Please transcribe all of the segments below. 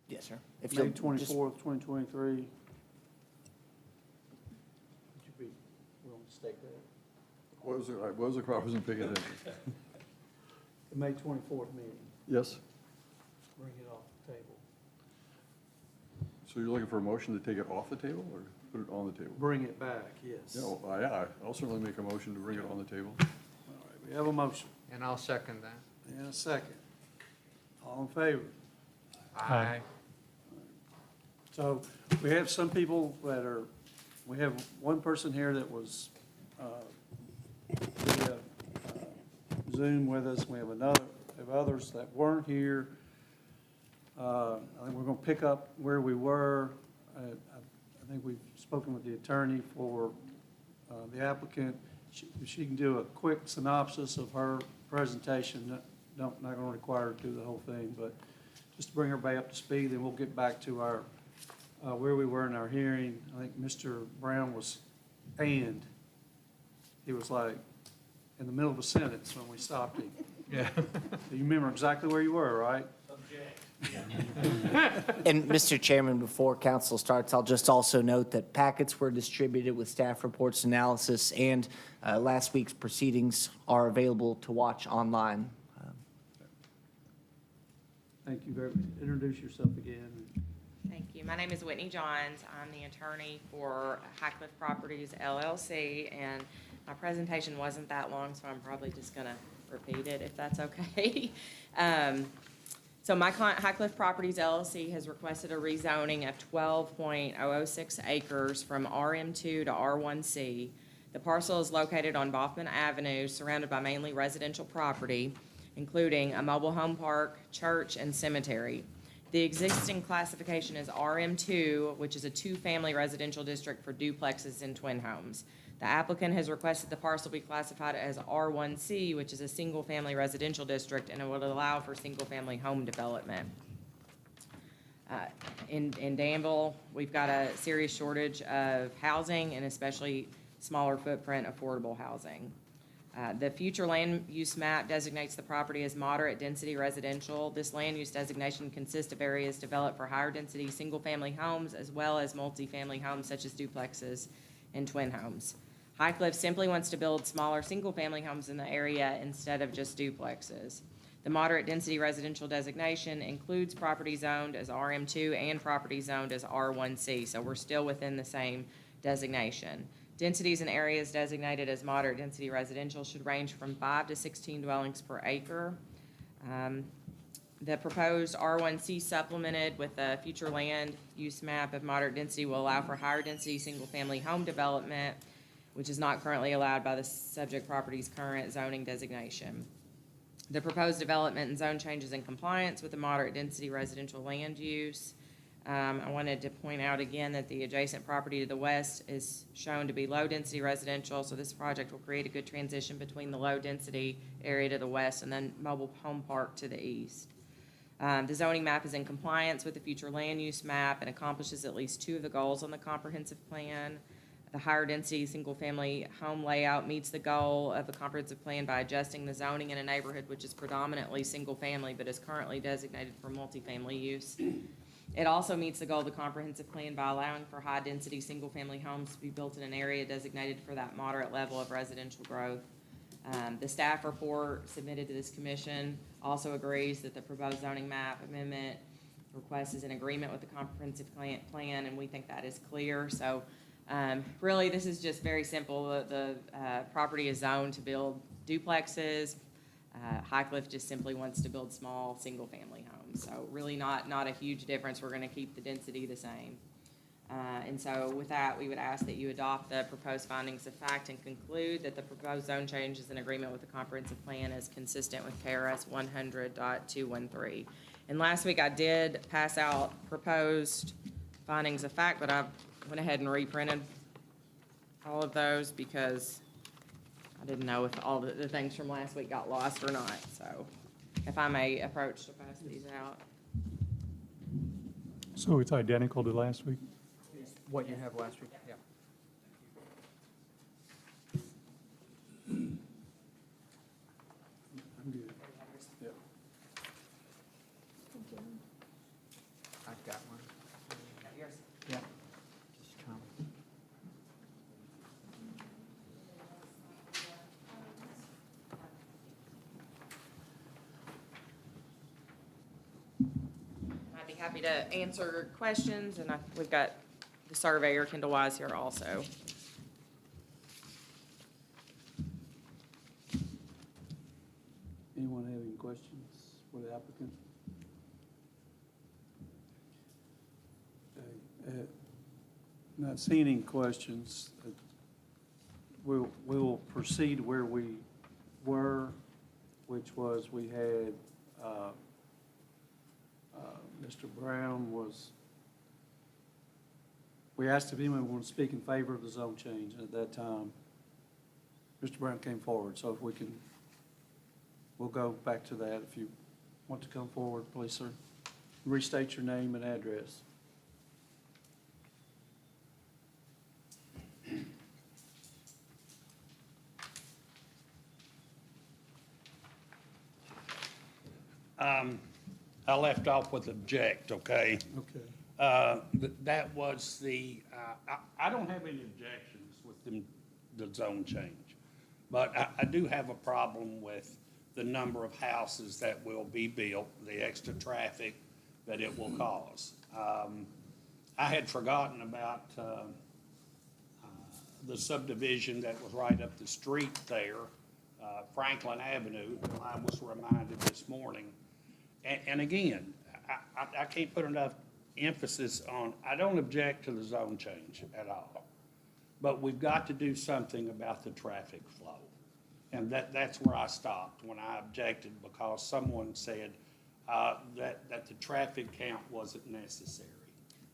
Yes, sir. If May you'll just- 24th, 2023. Would you be willing to state that? What was the crowd wasn't paying attention? The May 24th meeting, Yes, bring it off the table. so you're looking for a motion to take it off the table or put it on the table? Bring it back, yes. Yeah, I'll certainly make a motion to bring it on the table. All right, we have a motion And I'll second that. and a second. All in favor? Aye. So we have some people that are, we have one person here that was via Zoom with us. We have others that weren't here. I think we're going to pick up where we were. I think we've spoken with the attorney for the applicant. She can do a quick synopsis of her presentation. Not going to require her to do the whole thing, but just to bring everybody up to speed, then we'll get back to our, where we were in our hearing. I think Mr. Brown was, and he was like in the middle of a sentence when we stopped him. Yeah. You remember exactly where you were, right? And Mr. Chairman, before council starts, I'll just also note that packets were distributed with staff reports, analysis, and last week's proceedings are available to watch online. Thank you very much. Introduce yourself again. Thank you. My name is Whitney Johns. I'm the attorney for Highcliff Properties LLC, and my presentation wasn't that long, so I'm probably just going to repeat it if that's okay. So my client, Highcliff Properties LLC, has requested a rezoning of 12.006 acres from RM2 to R1C. The parcel is located on Baughman Avenue, surrounded by mainly residential property, including a mobile home park, church, and cemetery. The existing classification is RM2, which is a two-family residential district for duplexes and twin homes. The applicant has requested the parcel be classified as R1C, which is a single-family residential district, and it would allow for single-family home development. In Danville, we've got a serious shortage of housing, and especially smaller footprint affordable housing. The future land use map designates the property as moderate density residential. This land use designation consists of areas developed for higher density single-family homes as well as multifamily homes such as duplexes and twin homes. Highcliff simply wants to build smaller single-family homes in the area instead of just duplexes. The moderate density residential designation includes property zoned as RM2 and property zoned as R1C, so we're still within the same designation. Densities in areas designated as moderate density residential should range from 5 to 16 dwellings per acre. The proposed R1C supplemented with a future land use map of moderate density will allow for higher density single-family home development, which is not currently allowed by the subject property's current zoning designation. The proposed development and zone changes in compliance with the moderate density residential land use. I wanted to point out again that the adjacent property to the west is shown to be low-density residential, so this project will create a good transition between the low-density area to the west and then mobile home park to the east. The zoning map is in compliance with the future land use map and accomplishes at least two of the goals on the comprehensive plan. The higher density single-family home layout meets the goal of the comprehensive plan by adjusting the zoning in a neighborhood which is predominantly single-family but is currently designated for multifamily use. It also meets the goal of the comprehensive plan by allowing for high-density single-family homes to be built in an area designated for that moderate level of residential growth. The staff report submitted to this commission also agrees that the proposed zoning map amendment request is in agreement with the comprehensive plan, and we think that is clear. So really, this is just very simple. The property is zoned to build duplexes. Highcliff just simply wants to build small, single-family homes. So really not a huge difference. We're going to keep the density the same. And so with that, we would ask that you adopt the proposed findings of fact and conclude that the proposed zone change is in agreement with the comprehensive plan as consistent with KRS 100.213. And last week, I did pass out proposed findings of fact, but I went ahead and reprinted all of those because I didn't know if all the things from last week got lost or not. So if I may approach to pass these out. So it's identical to last week? What you have last week, yeah. I'm good. Yeah. I've happy to answer questions, and we've got the surveyor, Kendall Wise, here also. Anyone have any questions for the applicant? Okay, not seeing any questions, we will proceed where we were, which was we had, Mr. Brown was, we asked if anyone wanted to speak in favor of the zone change, and at that time, Mr. Brown came forward, so if we can, we'll go back to that. If you want to come forward, please, sir. Restate your name and address. I left off with object, okay? Okay. That was the, I don't have any objections with the zone change, but I do have a problem with the number of houses that will be built, the extra traffic that it will cause. I had forgotten about the subdivision that was right up the street there, Franklin Avenue. I was reminded this morning. And again, I can't put enough emphasis on, I don't object to the zone change at all. But we've got to do something about the traffic flow. And that's where I stopped when I objected, because someone said that the traffic count wasn't necessary.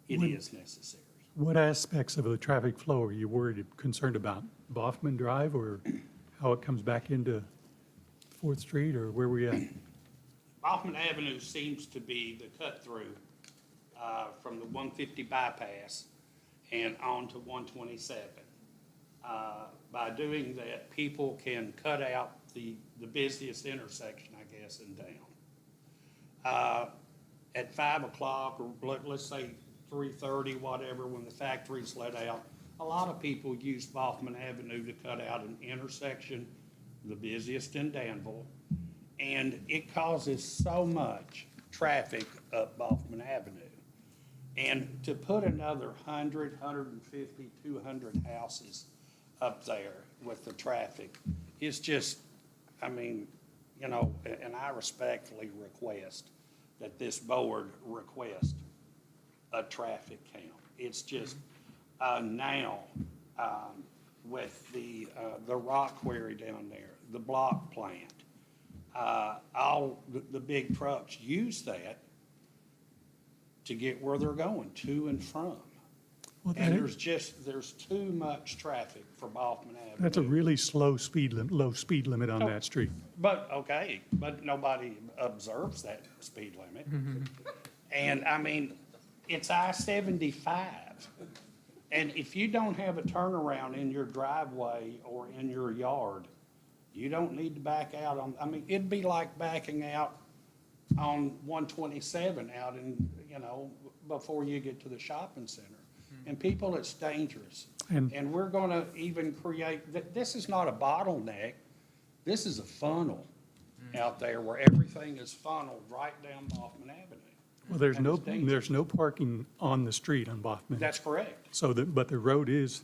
It is necessary. What aspects of the traffic flow are you concerned about? Baughman Drive, or how it comes back into 4th Street, or where we at? Hoffman Avenue seems to be the cut-through from the 150 bypass and on to 127. By doing that, people can cut out the busiest intersection, I guess, in town. At 5 o'clock, or let's say 3:30, whatever, when the factories let out, a lot of people use Hoffman Avenue to cut out an intersection, the busiest in Danville, and it causes so much traffic up Hoffman Avenue. And to put another 100, 150, 200 houses up there with the traffic is just, I mean, you know, and I respectfully request that this board request a traffic count. It's just now with the rock quarry down there, the block plant, all the big trucks use that to get where they're going, to and from. Well, And that- there's too much traffic for Hoffman Avenue. That's a really low speed limit on that street. But, okay, but nobody observes that speed limit. And, I mean, it's I-75. And if you don't have a turnaround in your driveway or in your yard, you don't need to back out on, I mean, it'd be like backing out on 127 out in, you know, before you get to the shopping center. And people, it's dangerous. And we're gonna even create, this is not a bottleneck, this is a funnel out there where everything is funneled right down Hoffman Avenue. Well, there's And no, it's dangerous. there's no parking on the street on Baughman. That's correct. So but the road is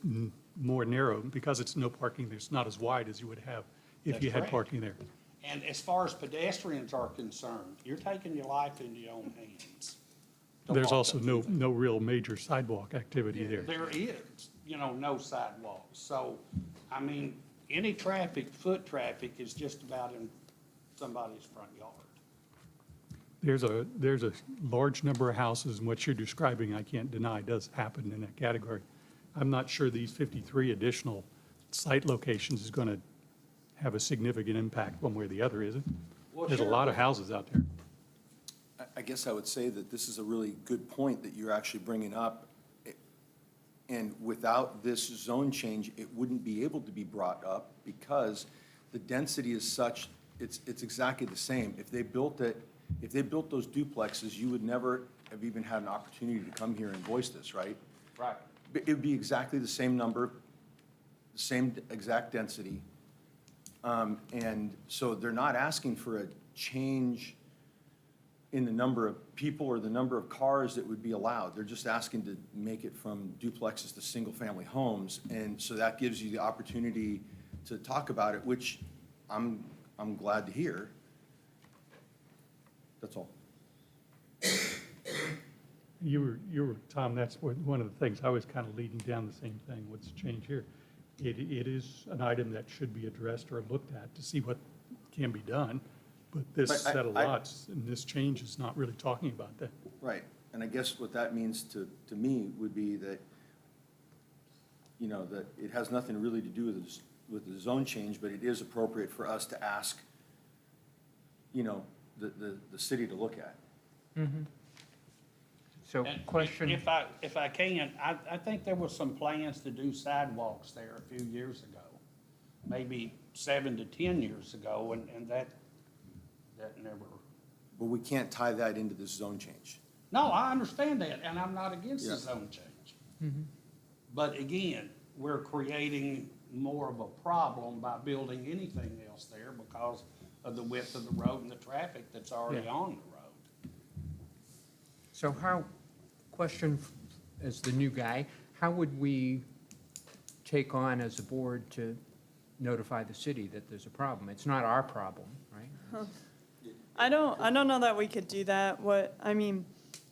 more narrow, because it's no parking, it's not as wide as you would have if That's you had correct. parking there. And as far as pedestrians are concerned, you're taking your life into your own hands. to There's walk also up no, through no real major sidewalk activity there. There is, you know, no sidewalks. So, I mean, any traffic, foot traffic is just about in somebody's front yard. There's a large number of houses, and what you're describing, I can't deny, does happen in that category. I'm not sure these 53 additional site locations is going to have a significant impact one way or the other, is it? Well, There's a sure. lot of houses out there. I guess I would say that this is a really good point that you're actually bringing up. And without this zone change, it wouldn't be able to be brought up because the density is such, it's exactly the same. If they built those duplexes, you would never have even had an opportunity to come here and voice this, right? Right. But it would be exactly the same number, same exact density. And so they're not asking for a change in the number of people or the number of cars that would be allowed. They're just asking to make it from duplexes to single-family homes. And so that gives you the opportunity to talk about it, which I'm glad to hear. That's all. You were, Tom, that's one of the things, I was kind of leading down the same thing, what's the change here? It is an item that should be addressed or looked at to see what can be done, but this But set of lots and this change is not really talking about that. Right, and I guess what that means to me would be that, you know, that it has nothing really to do with the zone change, but it is appropriate for us to ask, you know, the city to look at. So And question, If I can, I think there was some plans to do sidewalks there a few years ago, maybe 7 to 10 years ago, and that never. But we can't tie that into this zone change. No, I understand that, and I'm not against Yeah. the zone change. But again, we're creating more of a problem by building anything else there because of the width of the road and the traffic that's already Yeah. on the road. so how, question as the new guy, how would we take on as a board to notify the city that there's a problem? It's not our problem, right? I don't know that we could do that.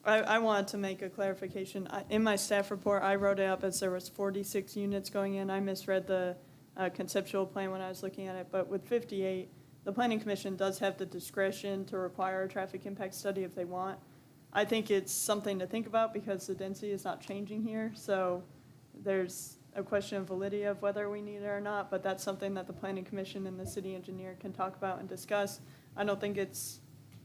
I wanted to make a clarification. In my staff report, I wrote it up as there was 46 units going in. I misread the conceptual plan when I was looking at it, but with 58, the planning commission does have the discretion to require a traffic impact study if they want. I think it's something to think about because the density is not changing here, so there's a question of validity of whether we need it or not, but that's something that the planning commission and the city engineer can talk about and discuss. I don't think it's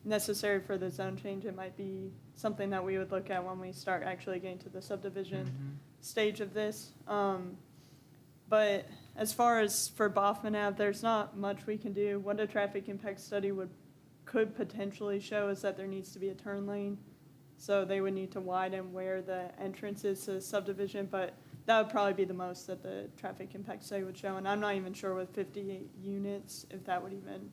necessary for the zone change. It might be something that we would look at when we start actually getting to the subdivision stage of this. But as far as for Baughman Ave, there's not much we can do. What a traffic impact study could potentially show is that there needs to be a turn lane. So they would need to widen where the entrance is to the subdivision, but that would probably be the most that the traffic impact study would show. And I'm not even sure with 58 units, if that would even,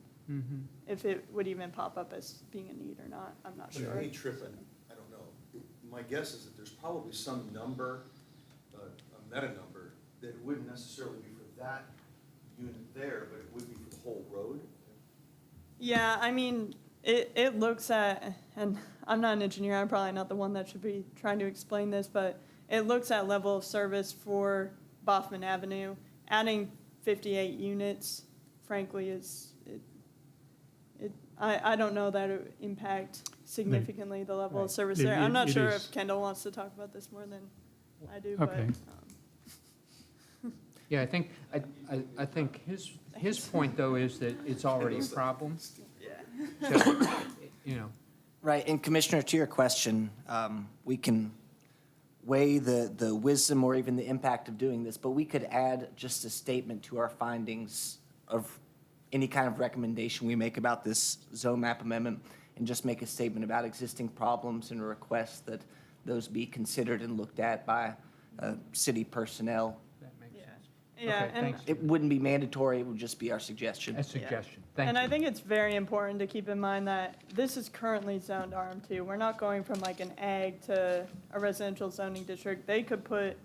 if it would even pop up as being a need or not. I'm not But sure. it may trip, I don't know. My guess is that there's probably some number, a meta number, that wouldn't necessarily be for that unit there, but it would be for the whole road. Yeah, I mean, it looks at, and I'm not an engineer, I'm probably not the one that should be trying to explain this, but it looks at level of service for Baughman Avenue. Adding 58 units, frankly, I don't know that it would impact significantly the level of service there. I'm not sure if Kendall wants to talk about this more than I do, but. Okay. Yeah, I think his point, though, is that it's already a problem. Yeah. So, you know, Right, and Commissioner, to your question, we can weigh the wisdom or even the impact of doing this, but we could add just a statement to our findings of any kind of recommendation we make about this zone map amendment, and just make a statement about existing problems and a request that those be considered and looked at by city personnel. that makes Yeah. sense. Yeah, Okay, and thanks. It wouldn't be mandatory, it would just be our suggestion. A suggestion, thank you. And I think it's very important to keep in mind that this is currently zoned RM2. We're not going from like an ag to a residential zoning district. They could put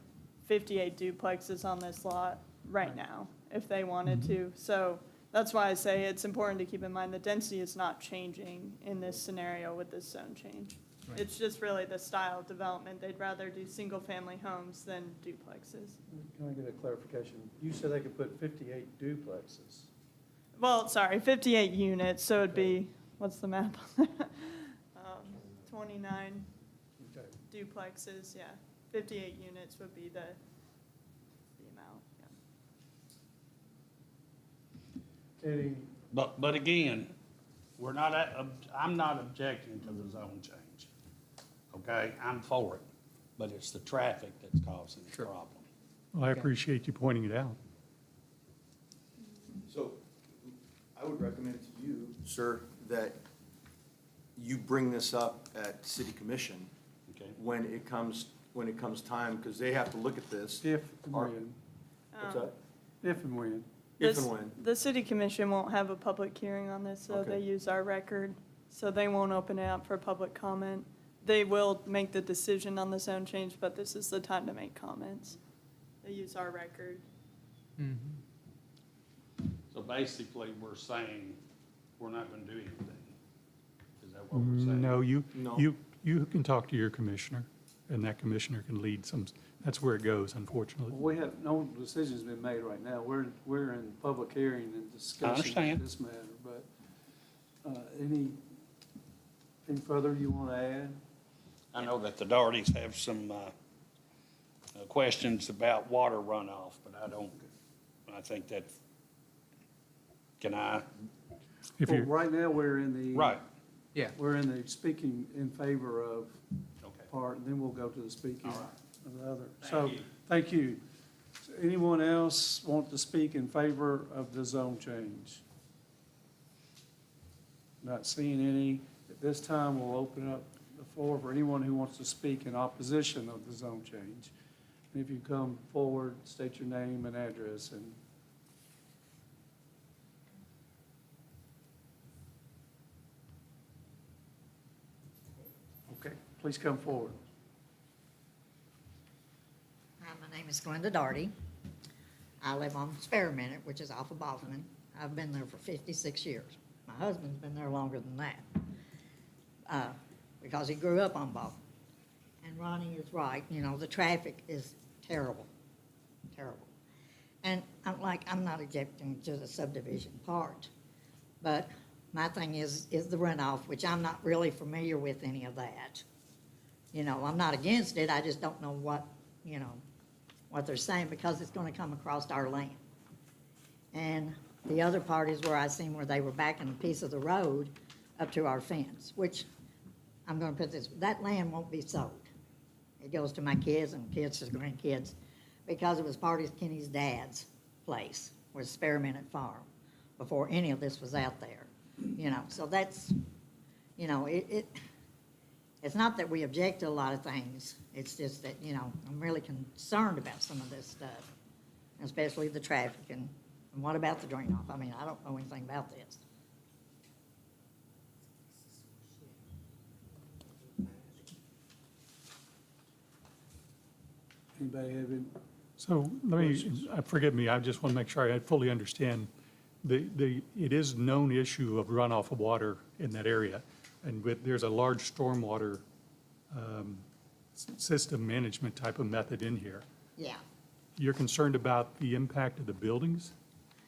58 duplexes on this lot right now if they wanted to. So that's why I say it's important to keep in mind the density is not changing in this scenario with this zone change. Right. It's just really the style of development. They'd rather do single-family homes than duplexes. Can I get a clarification? You said they could put 58 duplexes. Well, sorry, 58 units, so it'd be, what's the math on that? 29 Okay. duplexes, yeah. 58 units would be the amount, yeah. Any, But again, I'm not objecting to the zone change. Okay, I'm for it, but it's the traffic that's causing the problem. Well, I appreciate you pointing it out. So I would recommend to you, sir, that you bring this up at city commission Okay. when it comes time, because they have to look at this. if and Or- when, What's that? if and when. If This- and when. The city commission won't have a public hearing on this, so Okay. they use our record. so they won't open it up for public comment. They will make the decision on the zone change, but this is the time to make comments. They use our record. So basically, we're saying we're not gonna do anything. Is that what we're saying? No, No. you can talk to your commissioner, and that commissioner can lead some, that's where it goes, unfortunately. We have, no decision's been made right now. We're in public hearing and discussion understand. of this matter, but, anything further you want to add? I know that the Dohertys have some, questions about water runoff, but I think that, can I? If Well, you, right now, we're in the. Right, Yeah. We're in the speaking in favor of okay. part, and then we'll go to the speaking All right. of the other. Thank So, you. thank you. Anyone else want to speak in favor of the zone change? Not seeing any. At this time, we'll open up the floor for anyone who wants to speak in opposition of the zone change. And if you come forward, state your name and address, and okay, please come forward. Hi, my name is Glenda Darty. I live on Spearminute, which is off of Baughman. I've been there for 56 years. My husband's been there longer than that, because he grew up on Baughman. And Ronnie is right, you know, the traffic is terrible, terrible. And I'm not objecting to the subdivision part, but my thing is the runoff, which I'm not really familiar with any of that. You know, I'm not against it, I just don't know what they're saying, because it's gonna come across our land. And the other part is where I seen where they were backing a piece of the road up to our fence, which, I'm gonna put this, that land won't be sold. It goes to my kids and kids to grandkids, because it was part of Kenny's dad's place, was Spearminute Farm, before any of this was out there. You know, so that's, you know, it's not that we object to a lot of things, it's just that, you know, I'm really concerned about some of this stuff, especially the traffic, and what about the drain off? I mean, I don't know anything about this. Anybody have any? so let me, forgive me, I just want to make sure I fully understand. It is a known issue of runoff of water in that area, and there's a large stormwater system management type of method in here. Yeah. You're concerned about the impact of the buildings?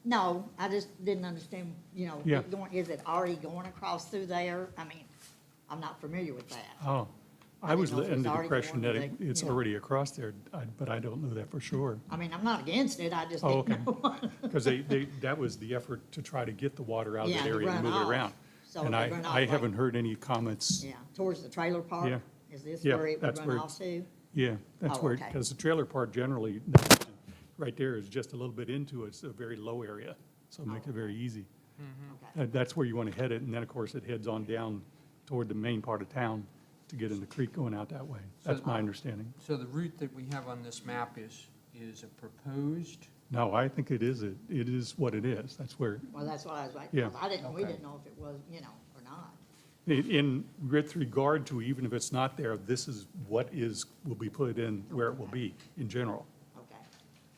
No, I just didn't understand, you know, Yeah. is it already going across through there? I mean, I'm not familiar with that. Oh, I I was didn't know if it was under the already impression going that to the- it's you know. already across there, but I don't know that for sure. I mean, I'm not against it, I just Oh, didn't okay. know. Because that was the effort to try to get the water out of Yeah, that to area and run move it off. around. So And it I run off haven't like- heard any comments. Yeah, towards the trailer park? Yeah. Is this Yeah, where it would that's run where off to? Yeah, that's Oh, where, okay. because the trailer park generally, right there is just a little bit into it. It's a very low area, so it makes it very easy. Okay. That's where you want to head it, and then, of course, it heads on down toward the main part of town to get in the creek going out that way. That's my understanding. So the route that we have on this map is a proposed? No, I think it is what it is. That's where, Well, that's what I was like, Yeah. I didn't, we Okay. didn't know if it was, you know, or not. with regard to, even if it's not there, this is what will be put in where it will be in general. Okay,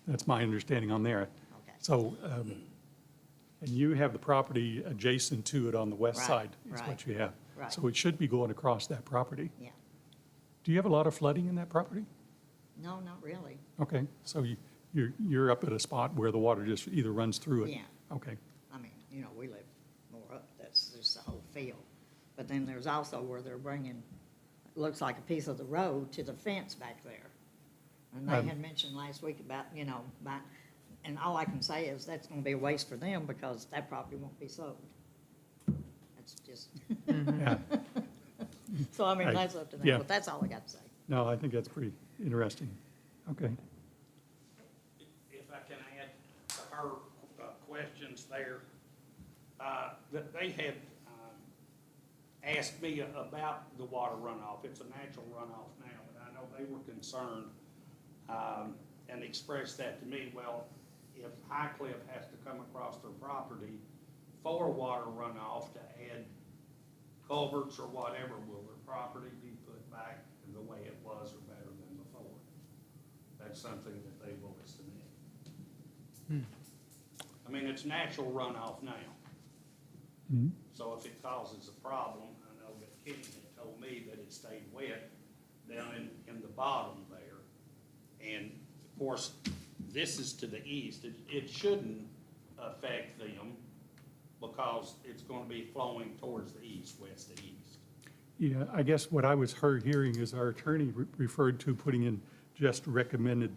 That's my understanding on there. okay. So, and you have the property adjacent to it on the west Right, side, is right, what you have. right. So it should be going across that property. Yeah. Do you have a lot of flooding in that property? No, not really. Okay, so you're up at a spot where the water just either runs through it? Yeah. Okay, I mean, you know, we live more up, that's just the whole field. But then there's also where they're bringing, it looks like a piece of the road to the fence back there. And they had mentioned last week about, you know, and all I can say is that's gonna be a waste for them, because that property won't be sold. That's just, yeah. so I mean, I- that's up to them, yeah. but that's all I got to say. No, I think that's pretty interesting. Okay. If I can add to her questions there, that they had asked me about the water runoff. It's a natural runoff now, but I know they were concerned and expressed that to me. Well, if High Cliff has to come across their property for water runoff to add culverts or whatever, will their property be put back in the way it was or better than before? That's something that they will list to me. I mean, it's natural runoff now. So if it causes a problem, I know that Kenny had told me that it stayed wet down in the bottom there. And of course, this is to the east. It shouldn't affect them because it's gonna be flowing towards the east, west to east. Yeah, I guess what I was hearing is our attorney referred to putting in just recommended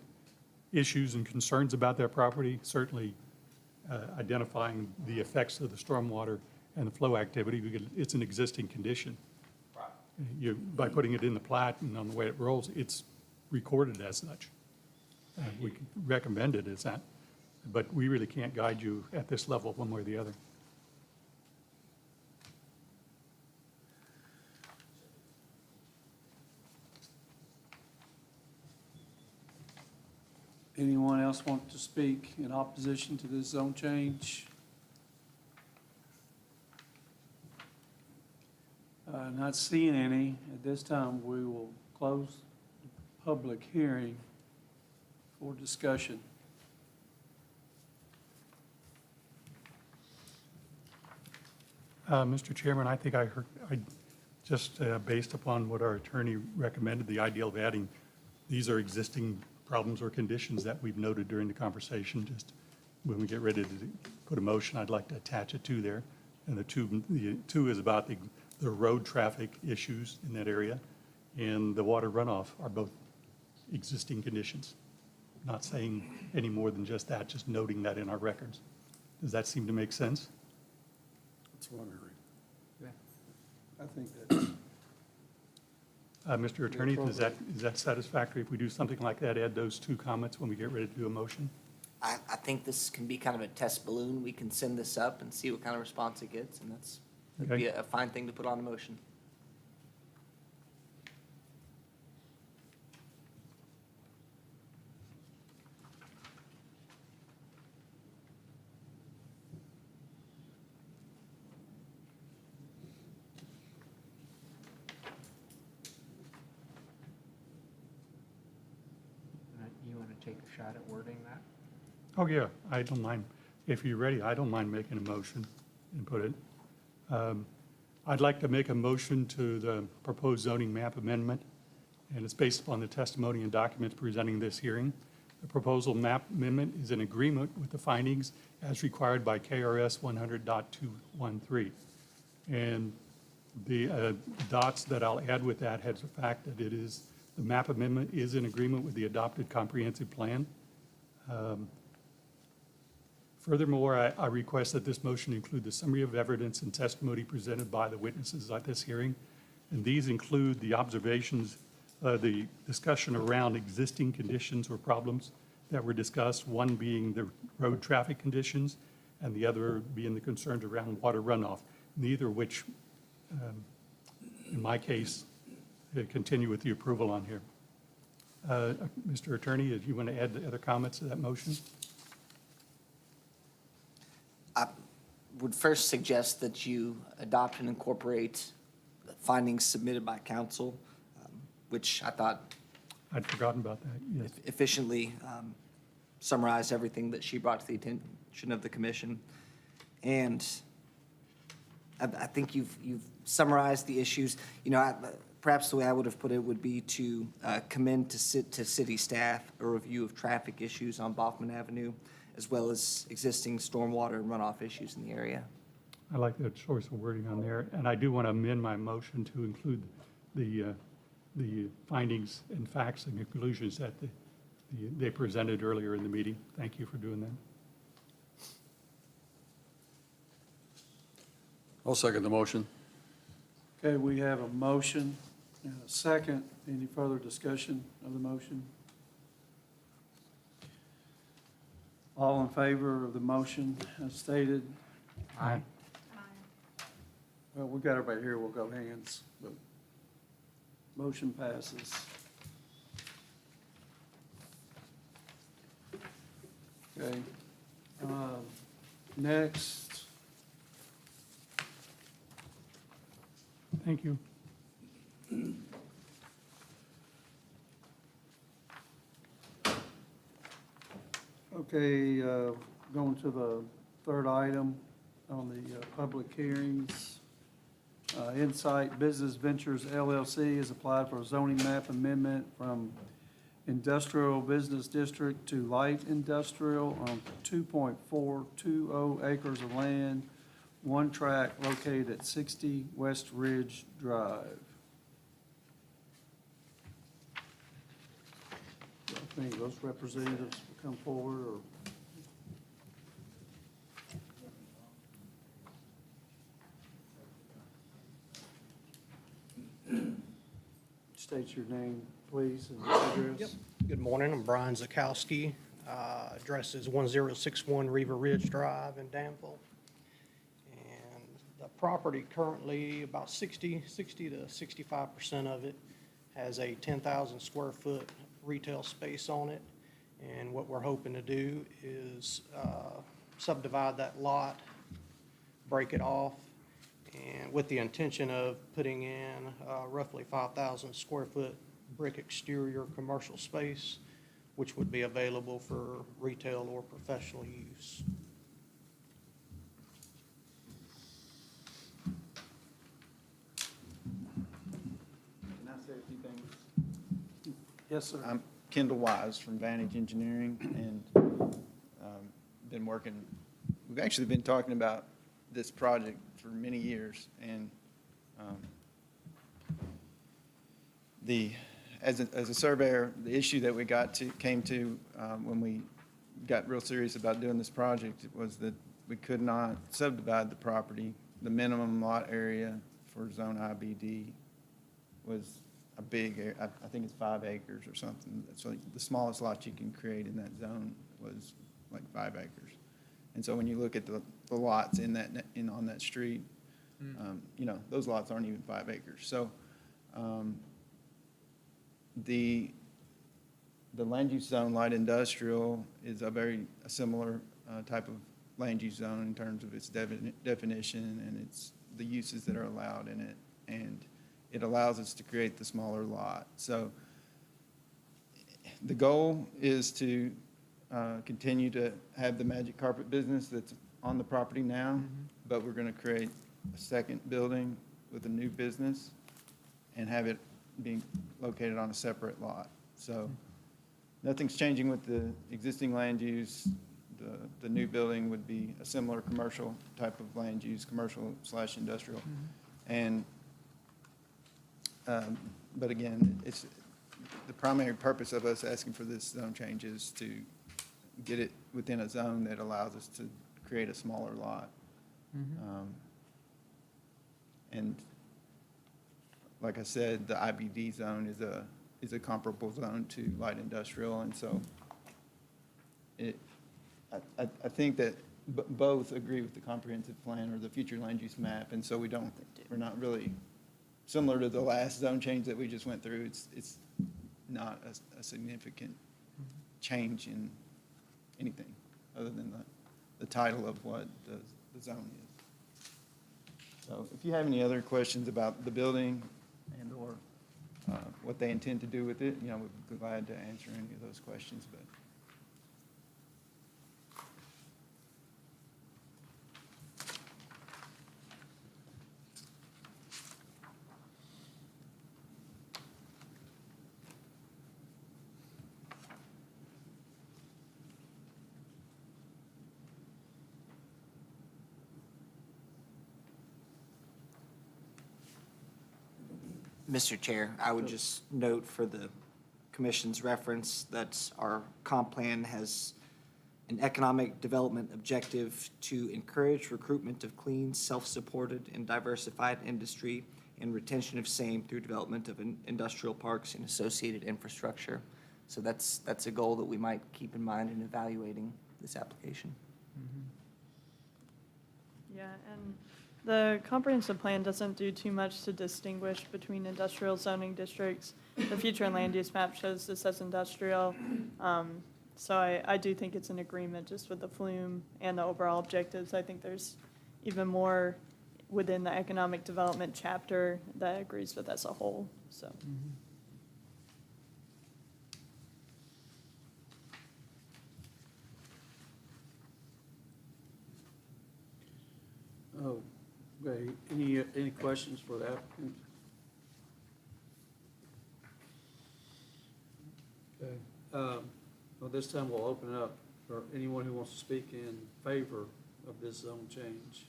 issues and concerns about their property, certainly identifying the effects of the stormwater and the flow activity, because it's an existing condition. Right. By putting it in the plat and on the way it rolls, it's recorded as such. We can recommend it as that, but we really can't guide you at this level one way or the other. Anyone else want to speak in opposition to this zone change? Not seeing any. At this time, we will close the public hearing for discussion. Mr. Chairman, I think I heard, just based upon what our attorney recommended, the idea of adding, these are existing problems or conditions that we've noted during the conversation. Just when we get ready to put a motion, I'd like to attach it to there. And the two is about the road traffic issues in that area and the water runoff are both existing conditions. Not saying any more than just that, just noting that in our records. Does that seem to make sense? That's what I'm hearing. I think that, Mr. Attorney, is that satisfactory if we do something like that, add those two comments when we get ready to do a motion? I think this can be kind of a test balloon. We can send this up and see what kind of response it gets, and that'd be Okay. a fine thing to put on a motion. You want to take a shot at wording that? Oh, yeah, I don't mind. If you're ready, I don't mind making a motion and put it. I'd like to make a motion to the proposed zoning map amendment, and it's based upon the testimony and documents presenting this hearing. The proposal map amendment is in agreement with the findings as required by KRS 100.213. And the dots that I'll add with that has the fact that it is, the map amendment is in agreement with the adopted comprehensive plan. Furthermore, I request that this motion include the summary of evidence and testimony presented by the witnesses at this hearing. And these include the observations, the discussion around existing conditions or problems that were discussed, one being the road traffic conditions and the other being the concerns around water runoff, neither of which, in my case, continue with the approval on here. Mr. Attorney, if you want to add the other comments to that motion? I would first suggest that you adopt and incorporate the findings submitted by council, which I thought I'd forgotten about that, yes. efficiently summarized everything that she brought to the attention of the commission. And I think you've summarized the issues. You know, perhaps the way I would have put it would be to commend to city staff a review of traffic issues on Boffman Avenue, as well as existing stormwater and runoff issues in the area. I like that choice of wording on there, and I do want to amend my motion to include the findings and facts and conclusions that they presented earlier in the meeting. Thank you for doing that. I'll second the motion. okay, we have a motion and a second. Any further discussion of the motion? All in favor of the motion as stated? Aye. Well, we've got everybody here, we'll go hands, but motion passes. Okay. Next, Thank you. Okay, going to the third item on the public hearings. Insight Business Ventures LLC has applied for a zoning map amendment from industrial business district to light industrial on 2.420 acres of land, one tract located at 60 West Ridge Drive. I think those representatives will come forward, or state your name, please, and address. Yep. Good morning, I'm Brian Zakowski. Address is 1061 Reaver Ridge Drive in Danville. And the property currently, about 60 to 65% of it has a 10,000 square foot retail space on it. And what we're hoping to do is subdivide that lot, break it off, and with the intention of putting in roughly 5,000 square foot brick exterior commercial space, which would be available for retail or professional use. Can I say a few things? Yes, sir. I'm Kendall Wise from Vantage Engineering, and been working, we've actually been talking about this project for many years, and as a surveyor, the issue that we came to when we got real serious about doing this project was that we could not subdivide the property. The minimum lot area for zone IBD was a big, I think it's 5 acres or something. So the smallest lot you can create in that zone was like 5 acres. And so when you look at the lots on that street, you know, those lots aren't even 5 acres. So the land use zone, light industrial, is a similar type of land use zone in terms of its definition and the uses that are allowed in it. And it allows us to create the smaller lot. So the goal is to continue to have the magic carpet business that's on the property now, but we're going to create a second building with a new business and have it being located on a separate lot. So nothing's changing with the existing land use. The new building would be a similar commercial type of land use, commercial/industrial. And but again, it's the primary purpose of us asking for this zone change is to get it within a zone that allows us to create a smaller lot. And like I said, the IBD zone is a comparable zone to light industrial, and so I think that both agree with the comprehensive plan or the future land use map, and so we're not really similar to the last zone change that we just went through. It's not a significant change in anything other than the title of what the zone is. So if you have any other questions about the building and or what they intend to do with it, you know, we'd be glad to answer any of those questions. But Mr. Chair, I would just note for the commission's reference that our comp plan has an economic development objective to encourage recruitment of clean, self-supported, and diversified industry and retention of same through development of industrial parks and associated infrastructure. So that's a goal that we might keep in mind in evaluating this application. Yeah, and the comprehensive plan doesn't do too much to distinguish between industrial zoning districts. The future land use map shows this as industrial. So I do think it's an agreement just with the flume and the overall objectives. I think there's even more within the economic development chapter that agrees with as a whole, so. Oh, okay, any questions for the applicant? Okay, well, this time we'll open it up for anyone who wants to speak in favor of this zone change.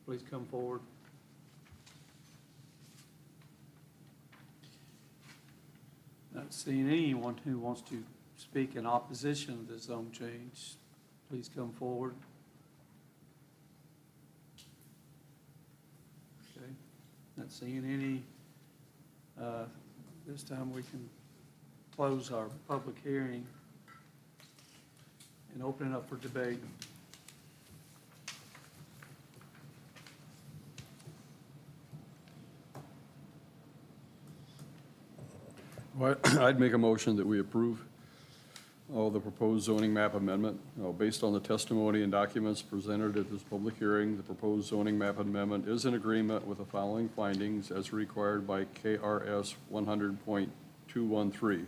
Please come forward. Not seeing anyone who wants to speak in opposition of this zone change. Please come forward. Okay, not seeing any. This time we can close our public hearing and open it up for debate. Well, I'd make a motion that we approve the proposed zoning map amendment. Based on the testimony and documents presented at this public hearing, the proposed zoning map amendment is in agreement with the following findings as required by KRS 100.213.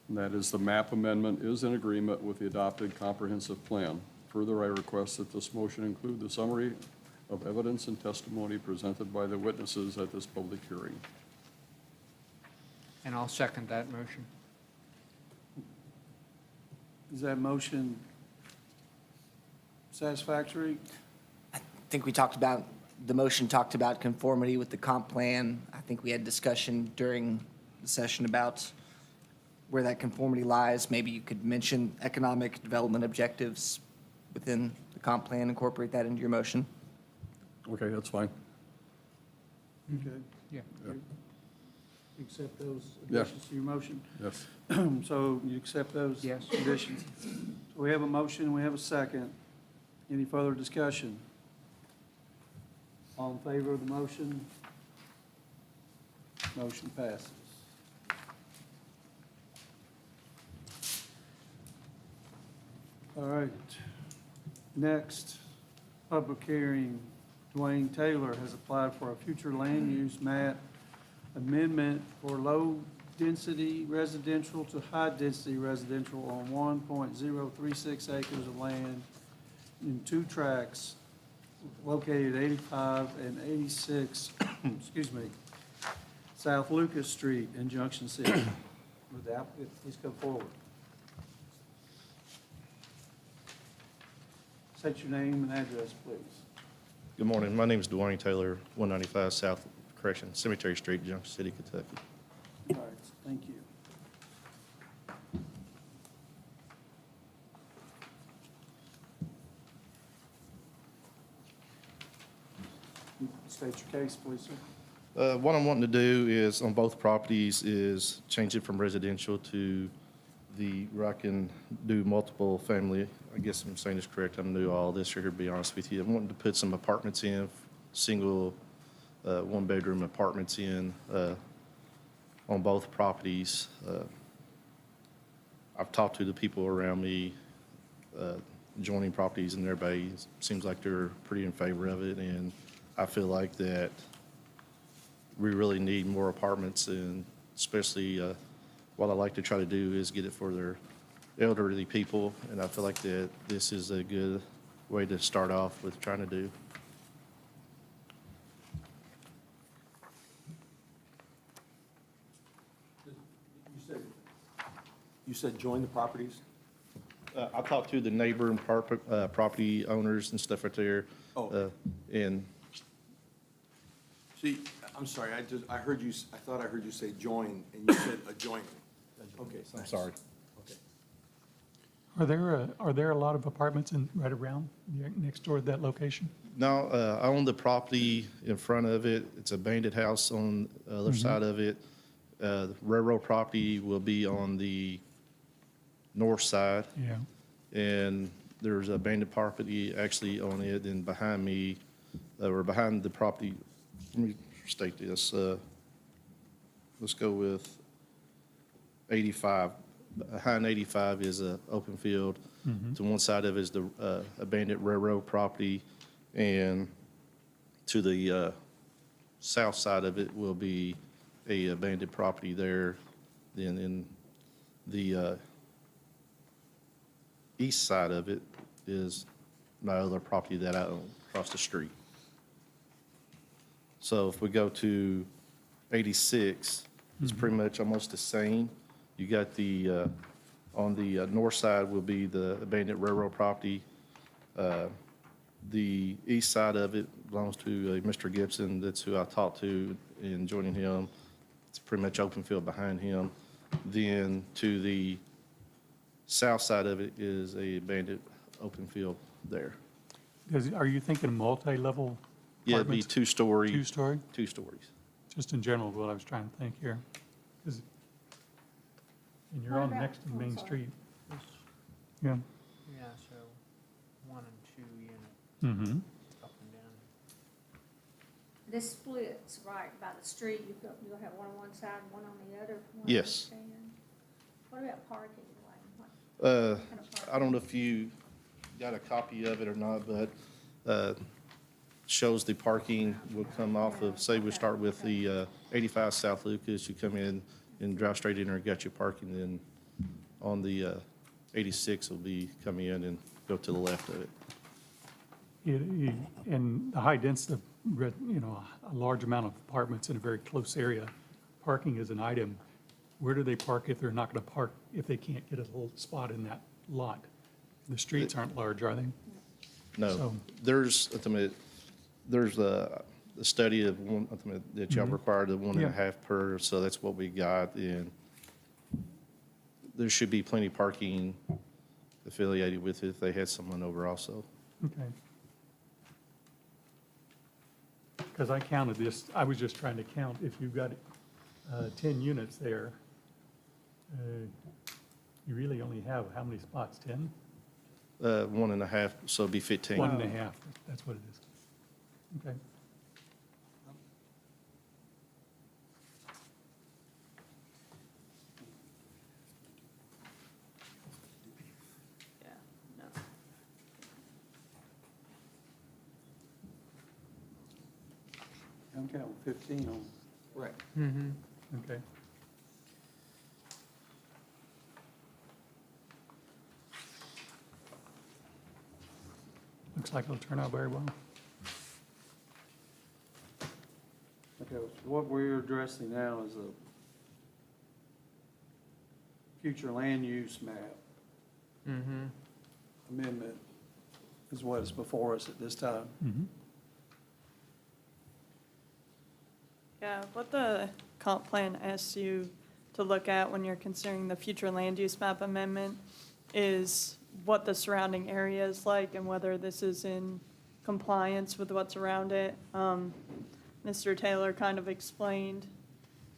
And that is, the map amendment is in agreement with the adopted comprehensive plan. Further, I request that this motion include the summary of evidence and testimony presented by the witnesses at this public hearing. And I'll second that motion. Is that motion satisfactory? I think we talked about, the motion talked about conformity with the comp plan. I think we had discussion during the session about where that conformity lies. Maybe you could mention economic development objectives within the comp plan, incorporate that into your motion. Okay, that's fine. Okay. Yeah. You accept those Yeah. additions to your motion? Yes. So you accept those Yes. conditions? So we have a motion, we have a second. Any further discussion? All in favor of the motion? Motion passes. All right. Next, public hearing. Dwayne Taylor has applied for a future land use map amendment for low-density residential to high-density residential on 1.036 acres of land in 2 tracts located at 85 and 86, excuse me, South Lucas Street in Junction City. Would the applicant please come forward? State your name and address, please. Good morning. My name is Dwayne Taylor, 195 South Cemetery Street, Junction City, Kentucky. All right, thank you. State your case, please, sir. What I'm wanting to do is, on both properties, is change it from residential to where I can do multiple family. I guess I'm saying this correct. I'm new to all this here, to be honest with you. I'm wanting to put some apartments in, single, one-bedroom apartments in, on both properties. I've talked to the people around me, joining properties, and everybody seems like they're pretty in favor of it, and I feel like that we really need more apartments, and especially what I like to try to do is get it for their elderly people, and I feel like that this is a good way to start off with trying to do. You said join the properties? I talked to the neighbor and property owners and stuff right there. Oh. And See, I'm sorry, I heard you, I thought I heard you say join, and you said adjoining. Okay, I'm thanks. sorry. Okay. Are there a lot of apartments right around, next door to that location? No, I own the property in front of it. It's a abandoned house on the other side of it. The railroad property will be on the north side, Yeah. and there's abandoned property actually on it, and behind me, or behind the property, let me state this, let's go with 85. Behind 85 is an open field. To one side of it is the abandoned railroad property, and to the south side of it will be a abandoned property there. Then in the east side of it is my other property that I own across the street. So if we go to 86, it's pretty much almost the same. You got the, on the north side will be the abandoned railroad property. The east side of it belongs to Mr. Gibson. That's who I talked to in joining him. It's pretty much open field behind him. Then to the south side of it is a abandoned open field there. Are you thinking multi-level Yeah, it'd be apartments? two-story. Two-story? Two stories. Just in general, what I was trying to think here. 'Cause- And you're What on about- next to oh, Main sorry. Street. Yeah. Yeah, so 1 and 2 units Mm-hmm. up and down. This splits right by the street, you'll have one on one side and one on the other, from what I Yes. understand. What about parking, Elaine? Uh, kind of parking? I don't know if you got a copy of it or not, but shows the parking will come off of, say we start with the 85 South Lucas, you come in and drive straight in there and got your parking, then on the 86 will be coming in and go to the left of it. And the high density, a large amount of apartments in a very close area, parking is an item. Where do they park if they're not going to park, if they can't get a little spot in that lot? The streets aren't large, are they? No, So- there's a study of one, that y'all required, the 1.5 per, so that's what we got, and there should be plenty of parking affiliated with it if they had someone over also. Okay. Because I counted this, I was just trying to count, if you've got 10 units there, you really only have, how many spots, 10? 1.5, so it'd be 15. 1.5, that's what it is. Okay. Yeah, no. I'm counting 15 on. Right. Okay. Looks like it'll turn out very well. Okay, so what we're addressing now is a future land use map Mm-hmm. amendment is what is before us at this time. Mhm. Yeah, what the comp plan asks you to look at when you're considering the future land use map amendment is what the surrounding area is like and whether this is in compliance with what's around it. Mr. Taylor kind of explained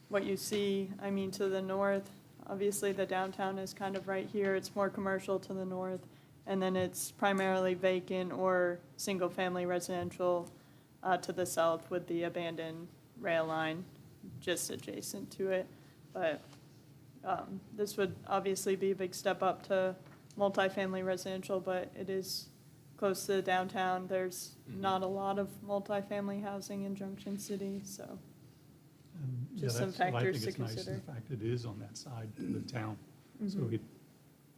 what you see, I mean, to the north. Obviously, the downtown is kind of right here. It's more commercial to the north. And then it's primarily vacant or single-family residential to the south with the abandoned rail line just adjacent to it. But this would obviously be a big step up to multifamily residential, but it is close to the downtown. There's not a lot of multifamily housing in Junction City, so. And, yeah, Just some that's what I factors think to it's nice, consider. the fact it is on that side of the town. So Mhm. it,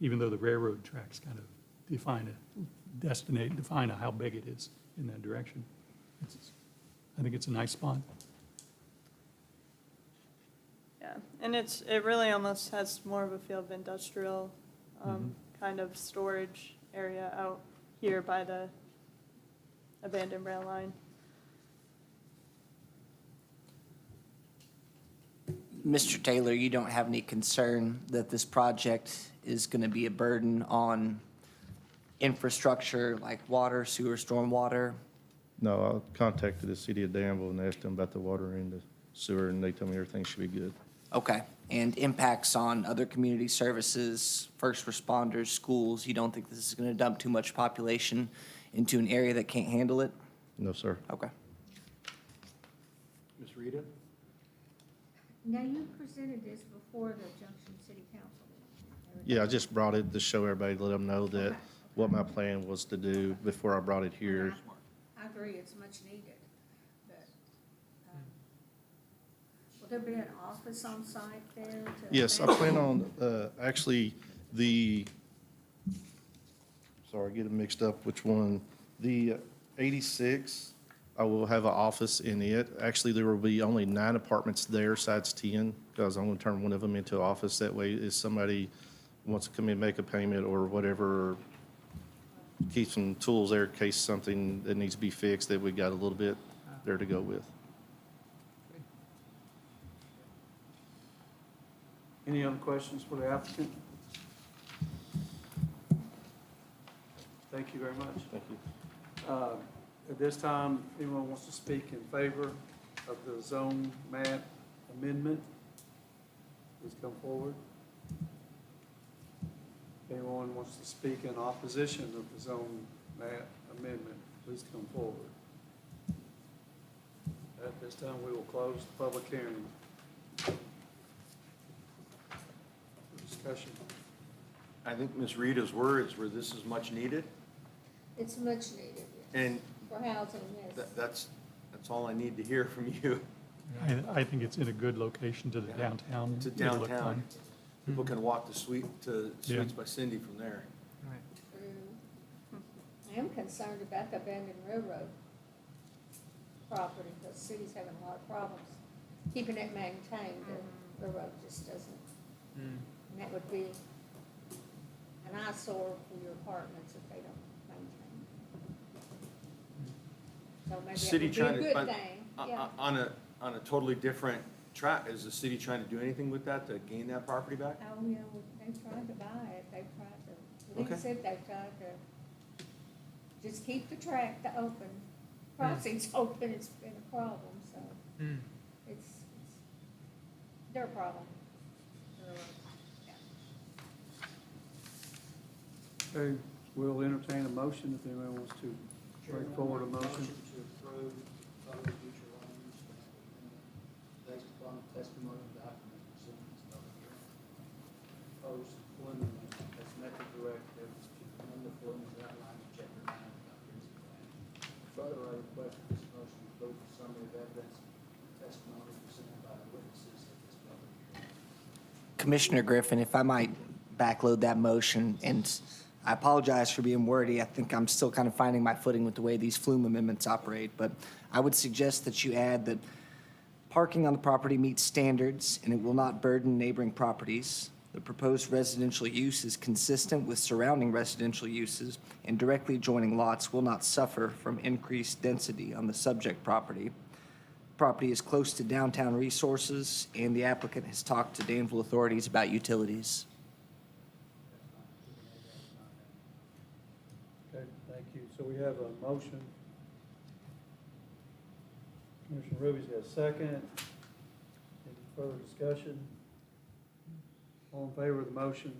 even though the railroad tracks kind of define how big it is in that direction. I think it's a nice spot. Yeah, and it really almost has more of a feel of industrial, kind of storage area out here by the abandoned rail line. Mr. Taylor, you don't have any concern that this project is going to be a burden on infrastructure like water, sewer, stormwater? No, I contacted the city of Danville and asked them about the water and the sewer, and they told me everything should be good. Okay. And impacts on other community services, first responders, schools? You don't think this is going to dump too much population into an area that can't handle it? No, sir. Okay. Ms. Rita? Now, you presented this before the Junction City Council. Yeah, I just brought it to show everybody, let them know that Okay. what my plan was to do before I brought it here. I agree, it's much needed, but Will there be an office on site there to? Yes, I plan on, actually, sorry, I get it mixed up, which one? The 86, I will have an office in it. Actually, there will be only 9 apartments there, sides 10, because I'm going to turn one of them into an office. That way, if somebody wants to come in and make a payment or whatever, or keep some tools there in case something that needs to be fixed, that we got a little bit there to go with. Any other questions for the applicant? Thank you very much. Thank you. At this time, anyone wants to speak in favor of the zone map amendment? Please come forward. Anyone wants to speak in opposition of the zone map amendment? Please come forward. At this time, we will close the public hearing. Discussion. I think Ms. Rita's words were this is much needed, It's much needed, yes, and for housing, yes. that's all I need to hear from you. I think it's in a good location to the downtown. To It'll look downtown. fine. People can walk to Yeah. Suites by Cindy from there. True. I am concerned about the abandoned railroad property, because the city's having a lot of problems keeping it maintained. The railroad just doesn't. And that would be an eyesore for your apartments if they don't maintain. So maybe City it would be trying a to, good but thing, yeah. on a totally different track, is the city trying to do anything with that to gain that property back? Oh, yeah, well, they've tried to buy it, they've tried to, Lee Okay. said they've tried to just keep the track to open, crossings open, it's been a problem, so it's their problem. Yeah. Okay, we'll entertain a motion if anyone wants to bring forward a motion. To approve other future land use based upon testimony and documents presented in this public hearing. Proposed preliminary as method directives to amend the preliminary outline of chapter 9 of the comprehensive plan. Further, I request that this motion include the summary of evidence and testimony presented by the witnesses at this public hearing. Commissioner Griffin, if I might backload that motion, and I apologize for being wordy. I think I'm still kind of finding my footing with the way these flume amendments operate, but I would suggest that you add that parking on the property meets standards and it will not burden neighboring properties. The proposed residential use is consistent with surrounding residential uses, and directly adjoining lots will not suffer from increased density on the subject property. Property is close to downtown resources, and the applicant has talked to Danville authorities about utilities. Okay, thank you. So we have a motion. Commissioner Ruby's got a second. Any further discussion? All in favor of the motion?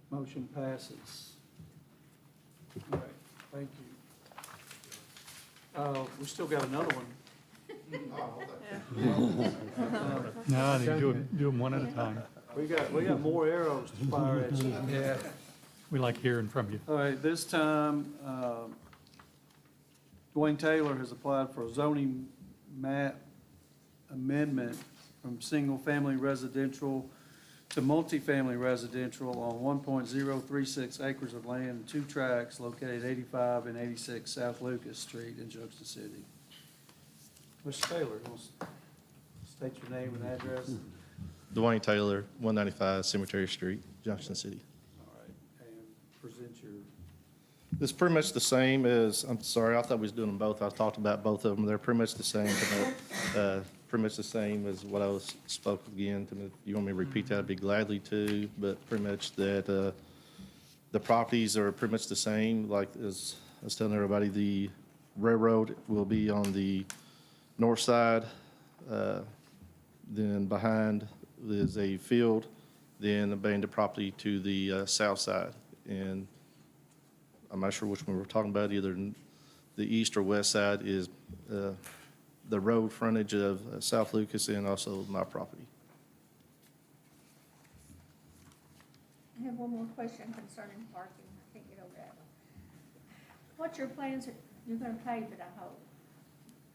Motion passes. All right, thank you. We still got another one. No, I think do them one at a time. We got more arrows to fire at you. Yeah. We like hearing from you. All right, this time, Dwayne Taylor has applied for a zoning map amendment from single-family residential to multifamily residential on 1.036 acres of land and 2 tracts located 85 and 86 South Lucas Street in Junction City. Mr. Taylor, you want to state your name and address? Dwayne Taylor, 195 Cemetery Street, Junction City. All right, and present your, It's pretty much the same as, I'm sorry, I thought we was doing them both. I talked about both of them. They're pretty much the same. Pretty much the same as what I was spoke again. If you want me to repeat that, I'd be gladly to, but pretty much that the properties are pretty much the same. Like as I was telling everybody, the railroad will be on the north side. Then behind is a field, then abandoned property to the south side. And I'm not sure which one we're talking about, either the east or west side is the road frontage of South Lucas and also my property. I have one more question concerning parking. I can't get over that one. What's your plans? You're gonna pave it, I hope.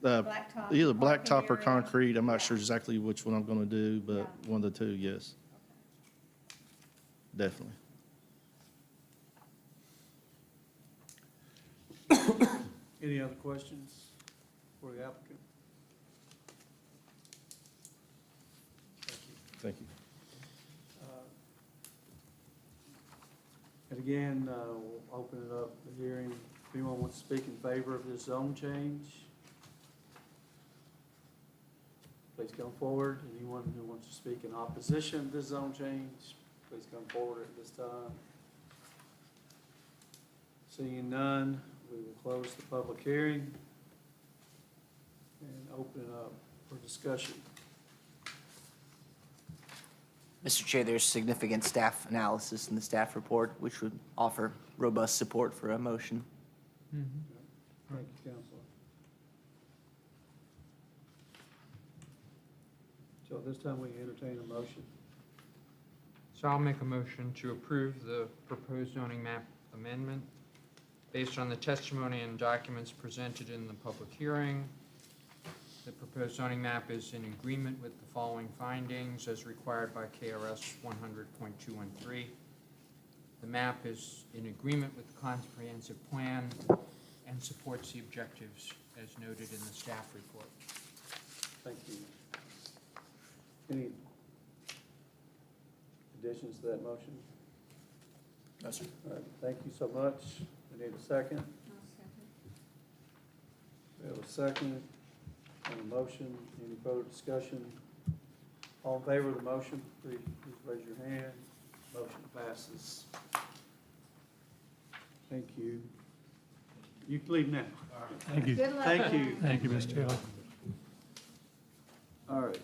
Blacktop, Either parking blacktop or area. concrete. I'm Yeah. not sure exactly which one I'm gonna do, but Yeah. one of the two, yes. Definitely. Any other questions for the applicant? Thank you. And again, we'll open it up, the hearing. If anyone wants to speak in favor of this zone change, please come forward. Anyone who wants to speak in opposition to this zone change, please come forward at this time. Seeing none, we will close the public hearing and open it up for discussion. Mr. Chair, there's significant staff analysis in the staff report, which would offer robust support for a motion. Thank you, Counselor. So at this time, we entertain a motion. So I'll make a motion to approve the proposed zoning map amendment based on the testimony and documents presented in the public hearing. The proposed zoning map is in agreement with the following findings as required by KRS 100.213. The map is in agreement with the comprehensive plan and supports the objectives as noted in the staff report. Thank you. Any additions to that motion? No, sir. All right, thank you so much. We need a second. We have a second on the motion. Any further discussion? All in favor of the motion, please raise your hand. Motion passes. Thank you. You can leave now. Thank you. Good luck. Thank you. Thank you, Mr. Taylor. All right.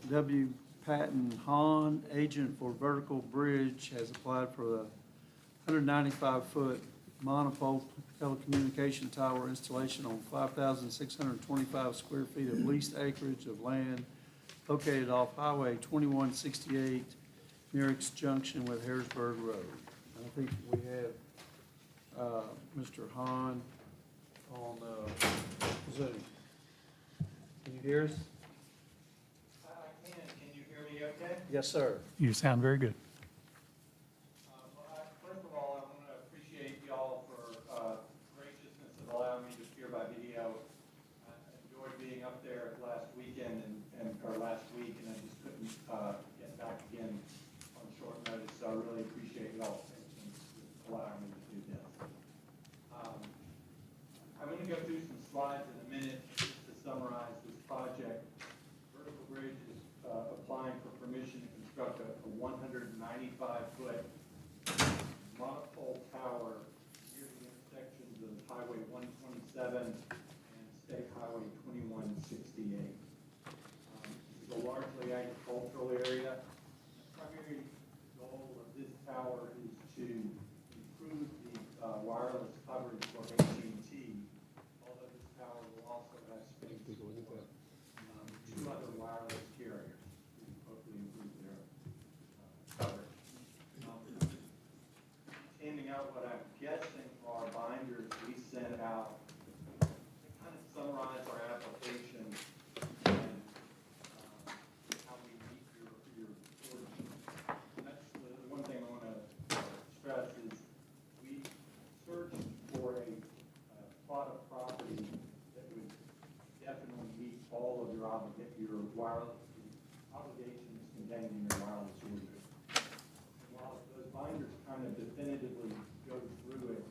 W. Patton Hahn, agent for Vertical Bridge, has applied for the 195-foot monopole telecommunication tower installation on 5,625 square feet of leased acreage of land located off Highway 2168, Merrick's Junction with Harrisburg Road. I think we have Mr. Hahn on Zoom. Can you hear us? I can. Can you hear me okay? Yes, sir. You sound very good. First of all, I want to appreciate y'all for graciousness of allowing me to appear by video. I enjoyed being up there last weekend or last week, and I just couldn't get back again on short notice, so I really appreciate y'all allowing me to do this. I'm going to go through some slides in a minute just to summarize this project. Vertical Bridge is applying for permission to construct a 195-foot monopole tower near the intersections of Highway 127 and State Highway 2168. This is a largely agricultural area. The primary goal of this tower is to improve the wireless coverage for AT&T, although this tower will also have space for two other wireless carriers to hopefully improve their coverage. Handing out what I'm guessing are binders we sent out to kind of summarize our application and how we meet your ordinance. And that's the one thing I want to stress is we searched for a plot of property that would definitely meet all of your wireless obligations contained in your wireless ordinance. And while those binders kind of definitively go through it,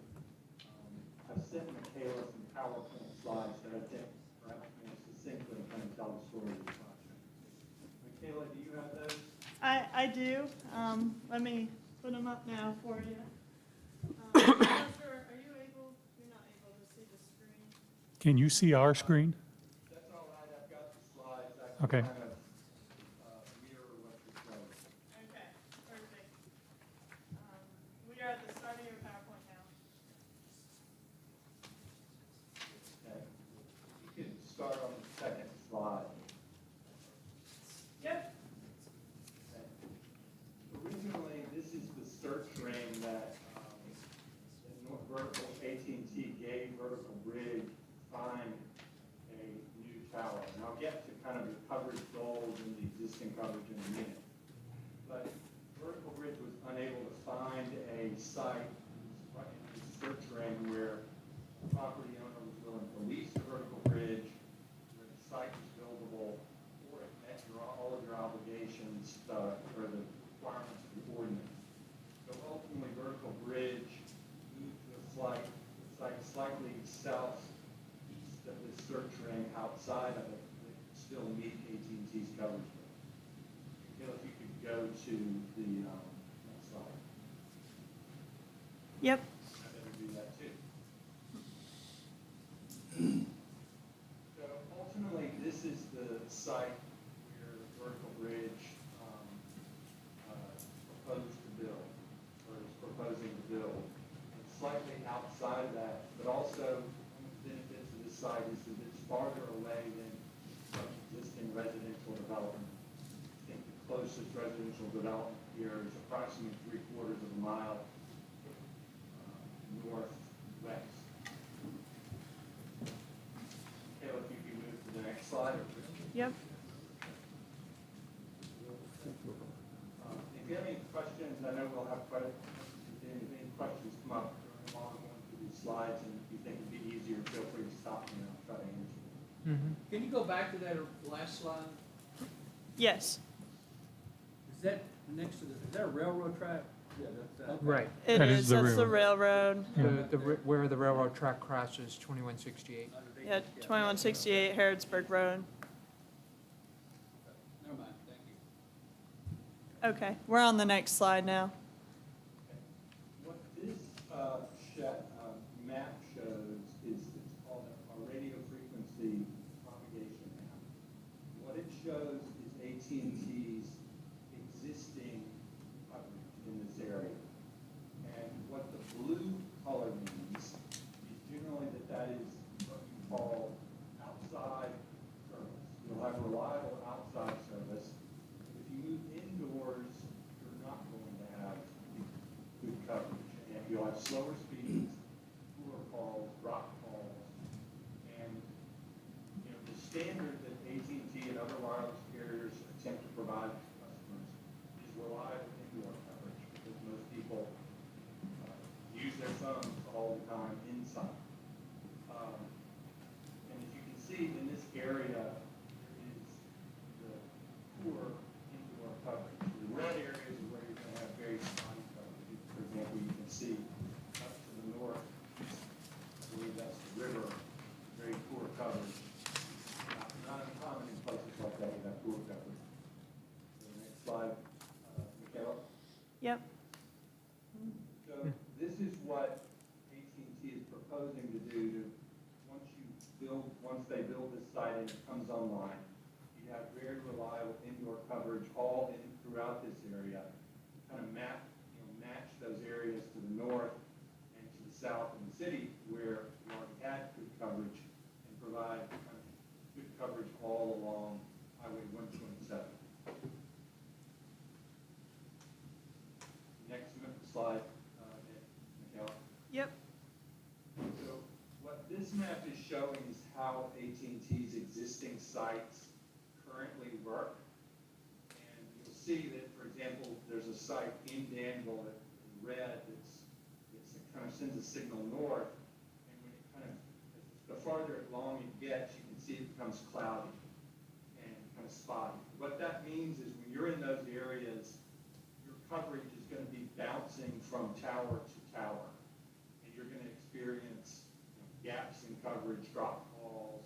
I've sent Michaela some PowerPoint slides that I think perhaps more succinctly kind of tell the story of the project. Michaela, do you have those? I do. Let me put them up now for you. Are you able, you're not able to see the screen? Can you see our screen? That's all right, I've got the slides. I Okay. can kind of mirror what you're showing. Okay, perfect. We are at the start of your PowerPoint now. Okay. You can start on the second slide. Yep. Okay. Originally, this is the search ring that Vertical AT&T gave Vertical Bridge 5 I'll get to kind of the coverage goals and the existing coverage in a minute. But Vertical Bridge was unable to find a site in the search ring where the property owner was willing to lease the vertical bridge, where the site was buildable, or it met all of your obligations, or the requirements of the ordinance. So ultimately, Vertical Bridge moved to a site slightly southeast of the search ring outside of it, that still meet AT&T's coverage. If you could go to the next slide. Yep. I better do that too. So ultimately, this is the site where the Vertical Bridge proposed to build, or is proposing to build. It's slightly outside of that, but also one of the benefits of this site is that it's farther away than existing residential development. I think the closest residential development here is approximately 3/4 of a mile northwest. Caleb, if you can move to the next slide. Yep. If you have any questions, I know we'll have questions. If any questions come up while I'm going through these slides, and if you think it'd be easier, feel free to stop me and I'll try to answer them. Can you go back to that last slide? Yes. Is that next to the, is that a railroad track? Yeah, that's. Right. It That is is, the that's the railroad. Where the railroad track crosses 2168. Yeah, 2168 Harrodsburg Road. Never mind, thank you. Okay, we're on the next slide now. What this map shows is, it's called a radio frequency propagation map. What it shows is AT&T's existing coverage in this area. And what the blue color means is generally that is what you call outside service. You'll have reliable outside service. If you move indoors, you're not going to have good coverage. And you'll have slower speeds, poor calls, drop calls. And, you know, the standard that AT&T and other wireless carriers attempt to provide to customers is reliable indoor coverage, because most people use their phones all the time inside. And as you can see, in this area, there is the poor indoor coverage. The red areas are where you're going to have very fine coverage. For example, you can see up to the north, I believe that's the river, very poor coverage. Not uncommon in places like that, you have poor coverage. So the next slide, Michaela. Yep. So this is what AT&T is proposing to do to, once they build this site and it comes online, you have very reliable indoor coverage all in throughout this area. Kind of match those areas to the north and to the south in the city where you already had good coverage, and provide kind of good coverage all along Highway 127. Next slide, Michaela. Yep. So what this map is showing is how AT&T's existing sites currently work. And you'll see that, for example, there's a site in Danville that is red that kind of sends a signal north. And when it kind of, the farther along it gets, you can see it becomes cloudy and kind of spotty. What that means is when you're in those areas, your coverage is going to be bouncing from tower to tower. And you're going to experience gaps in coverage, drop calls,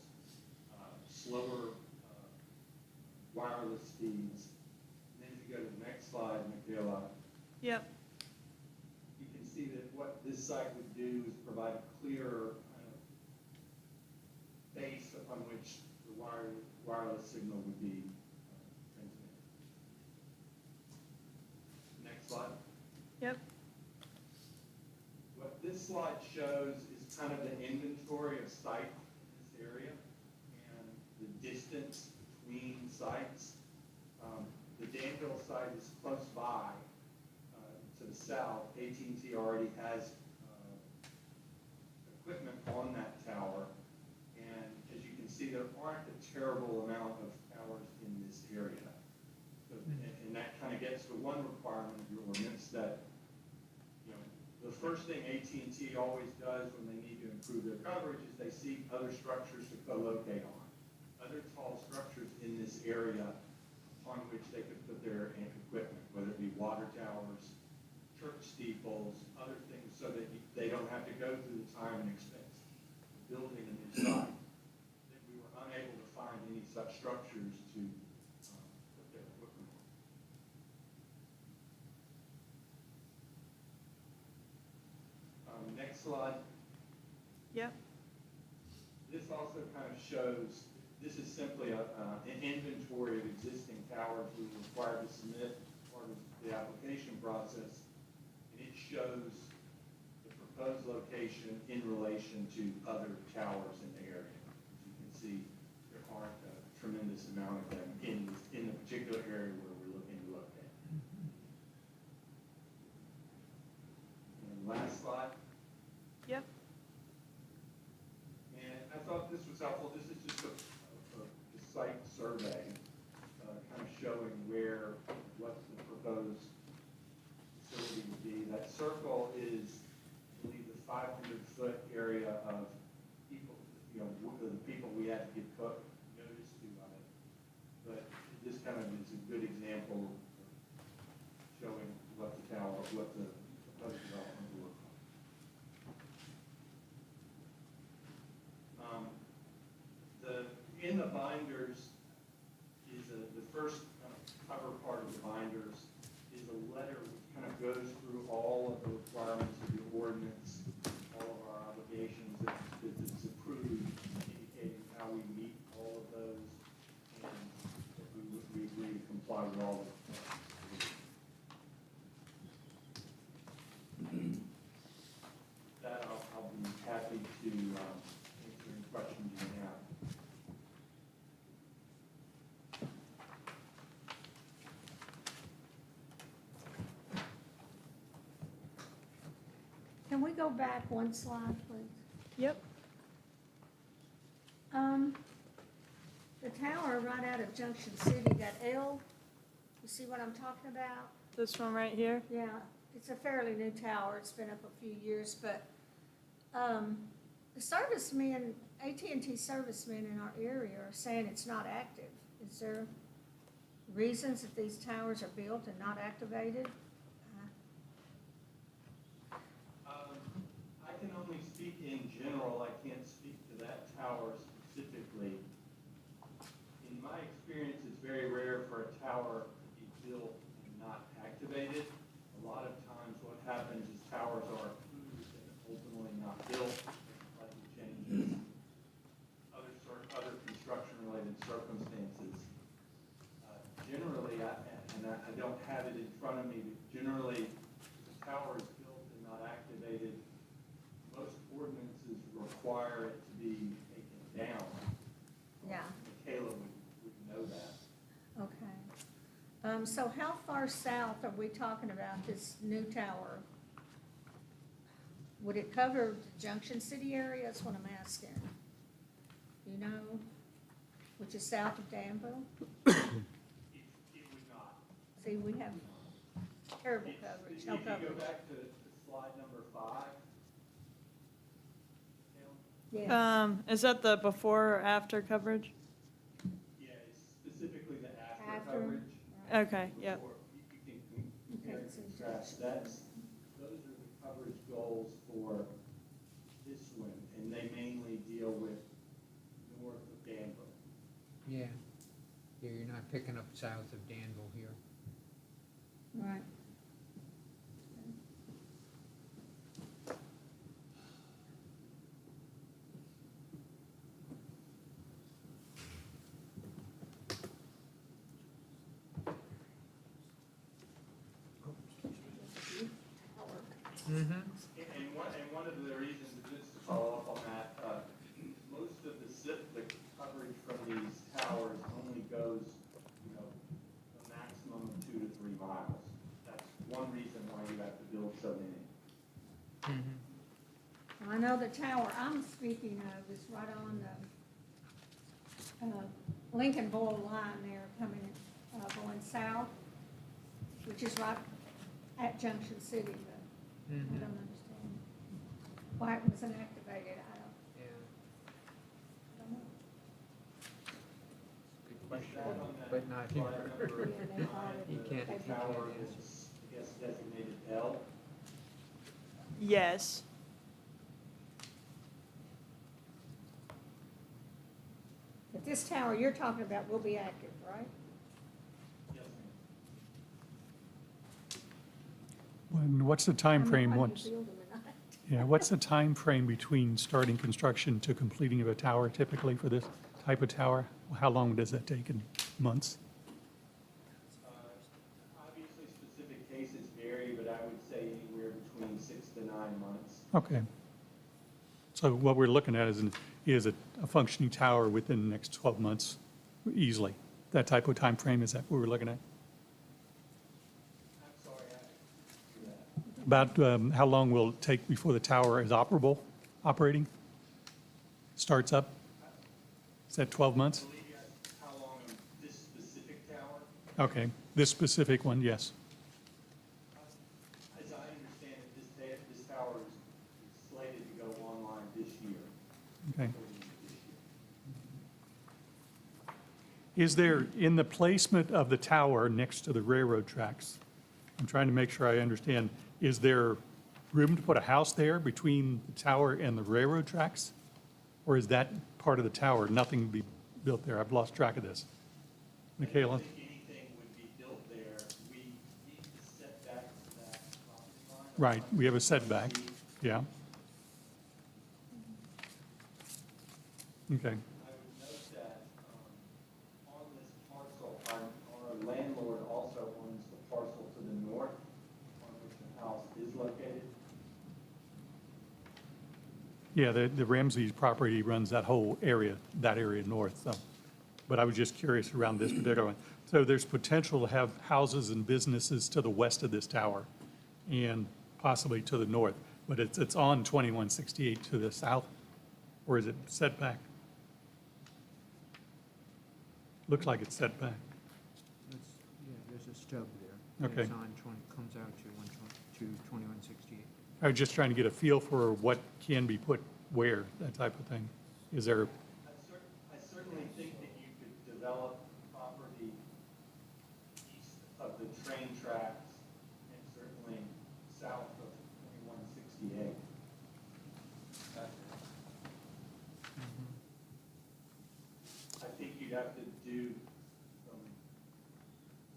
slower wireless speeds. And then if you go to the next slide, Michaela, Yep. you can see that what this site would do is provide a clearer kind of base upon which the wireless signal would be transmitted. Next slide. Yep. What this slide shows is kind of the inventory of sites in this area and the distance between sites. The Danville site is close by to the south. AT&T already has equipment on that tower. And as you can see, there aren't a terrible amount of towers in this area. So, and that kind of gets to one requirement of your ordinance that, you know, the first thing AT&T always does when they need to improve their coverage is they seek other structures to co-locate on. Other tall structures in this area on which they could put their equipment, whether it be water towers, church steeples, other things, so that they don't have to go through the time and expense of building a new site. That we were unable to find any such structures to put their equipment on. Next slide. Yep. This also kind of shows, this is simply an inventory of existing towers we were required to submit as part of the application process. And it shows the proposed location in relation to other towers in the area. As you can see, there aren't a tremendous amount of them in the particular area where we're looking to locate. And last slide. Yep. And I thought this was helpful. This is just a site survey, kind of showing what the proposed facility would be. That circle is, I believe, the 500-foot area of people, you know, the people we had to give notice to on it. But this kind of is a good example of showing what the proposed development will look like. In the binders is the first kind of cover part of the binders is a letter which kind of goes through all of the requirements of the ordinance, all of our obligations that it's approved, indicating how we meet all of those, and that we agree to comply with all of them. That I'll be happy to answer any questions you may have. Can we go back one slide, please? Yep. The tower right out of Junction City, that L, you see what I'm talking about? This one right here. Yeah, it's a fairly new tower, it's been up a few years, but, the servicemen, AT&T servicemen in our area are saying it's not active. Is there reasons that these towers are built and not activated? I can only speak in general, I can't speak to that tower specifically. In my experience, it's very rare for a tower to be built and not activated. A lot of times what happens is towers are approved and ultimately not built, like changes, other construction-related circumstances. Generally, I don't have it in front of me, but generally, if the tower is built and not activated, most ordinances require it to be taken down. Yeah. Michaela would know that. Okay. So how far south are we talking about this new tower? Would it cover the Junction City area? That's what I'm asking. You know, which is south of Danville? It would not. See, we have terrible coverage, no If you go coverage. back to slide number 5. Yes. Is that the before or after coverage? Yeah, it's specifically the after After. coverage. Okay, yep. Before. You can compare and Okay, so contrast. Those are the coverage goals for this one, and they mainly deal with north of Danville. Yeah. Yeah, you're not picking up south of Danville here. Right. Mm-hmm. And one of the reasons, just to follow up on that, most of the coverage from these towers only goes, you know, a maximum of 2 to 3 miles. That's one reason why you have to build so many. I know the tower I'm speaking of is right on the, Lincoln-Boyle line there coming, going south, which is right at Junction City, but I don't understand why it wasn't activated. I don't know. Good question, but not here. Yeah, they thought it- You can't. they The tower is, I guess, designated L. Yes. But this tower you're talking about will be active, right? Yes, ma'am. And what's the time frame I mean, once? why do you build them or not? Yeah, what's the time frame between starting construction to completing of a tower typically for this type of tower? How long does that take in months? Obviously, specific cases vary, but I would say anywhere between 6 to 9 months. Okay. So what we're looking at is a functioning tower within the next 12 months easily. That type of time frame, is that what we're looking at? I'm sorry, I didn't do that. About how long will it take before the tower is operable, operating? Starts up? Is that 12 months? I believe you asked how long on this specific tower. Okay, this specific one, yes. As I understand it, this tower is slated to go online this year. Okay. according to this year. Is there, in the placement of the tower next to the railroad tracks, I'm trying to make sure I understand, is there room to put a house there between the tower and the railroad tracks? Or is that part of the tower, nothing to be built there? I've lost track of this. I Michaela? don't think anything would be built there. We need to set back to that property line. Right, we have a setback, yeah. Okay, I would note that on this parcel, our landlord also owns the parcel to the north on which the house is located. yeah, the Ramsey's property runs that whole area, north, so. But I was just curious around this particular one. So there's potential to have houses and businesses to the west of this tower and possibly to the north, but it's on 2168 to the south, or is it set back? Looks like it's set back. Yeah, there's a stub there. Okay. It's on 20, comes out to 2168. I was just trying to get a feel for what can be put where, that type of thing. Is there, I certainly think that you could develop property east of the train tracks and certainly south of 2168. I think you'd have to do some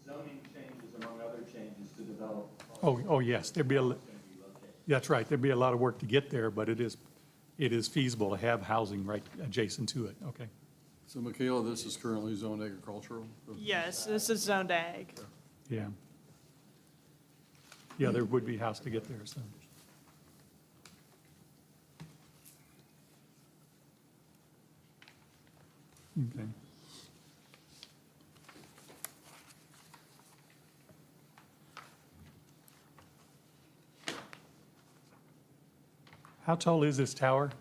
zoning changes among other changes to develop. oh, yes, there'd be It's gonna be located. that's right, there'd be a lot of work to get there, but it is feasible to have housing right adjacent to it, okay. So Michaela, this is currently zoned agricultural? Yes, this is zoned ag. Yeah. Yeah, there would be a house to get there, so. Okay. How tall is this tower?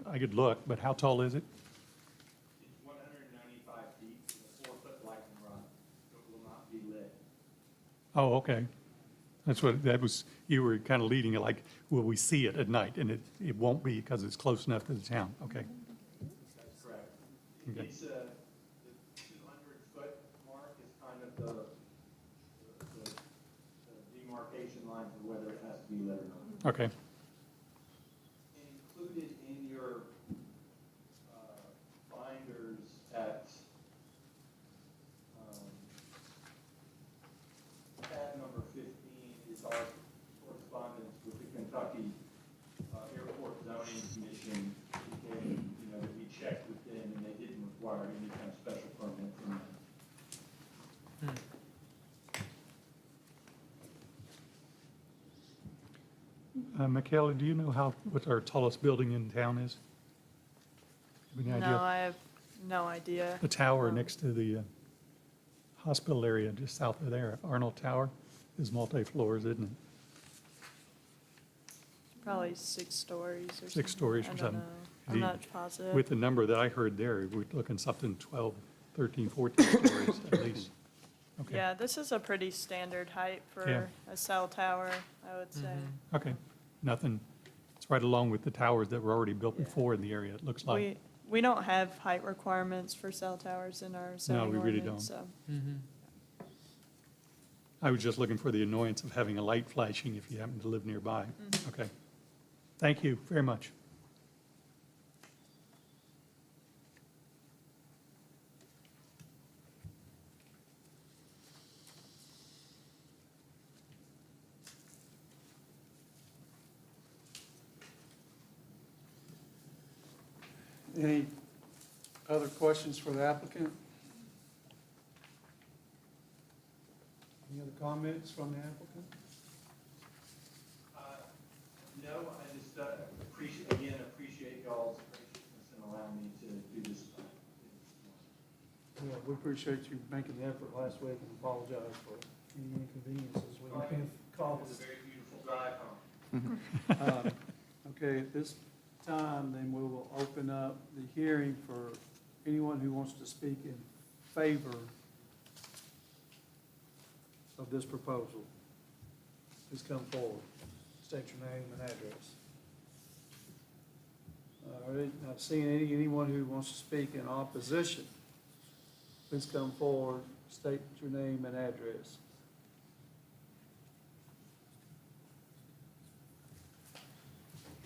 I could look, but how tall is it? It's 195 feet with a 4-foot lighting rod. It will not be lit. Oh, okay. That was, you were kind of leading it like, will we see it at night? And it won't be because it's close enough to the town, okay. That's correct. Okay. It's, the 200-foot mark is kind of the demarcation line for whether it has to be lit or not. Okay, Included in your binders at tab number 15 is our correspondence with the Kentucky Airport Zoning Commission, indicating, that we checked with them and they didn't require any kind of special permit from them. Michaela, do you know what our tallest building in town is? Have any No, idea? I have no idea. The tower next to the hospital area, just south of there, Arnold Tower, is multi-floors, isn't it? Probably 6 stories or something. 6 stories or I don't something. know. I'm not positive. With the number that I heard there, we're looking something 12 13, 14 stories at least. Okay. Yeah, this is a pretty standard height Yeah. for a cell tower, I would say. Okay, nothing, it's right along with the towers that were already built before in the area, it looks like. We don't have height requirements for cell towers in our zoning we really ordinance, don't. so. I was just looking for the annoyance of having a light flashing if you happen to live nearby. Okay. Thank you very much. Any other questions for the applicant? Any other comments from the applicant? No, I just appreciate y'all's graciousness in allowing me to do this. Yeah, we appreciate you making the effort last week and apologize for any inconveniences we may have caused. It's a very beautiful drive home. Okay, at this time, then we will open up the hearing for anyone who wants to speak in favor of this proposal. Please come forward. State your name and address. All right, not seeing anyone who wants to speak in opposition. Please come forward, state your name and address.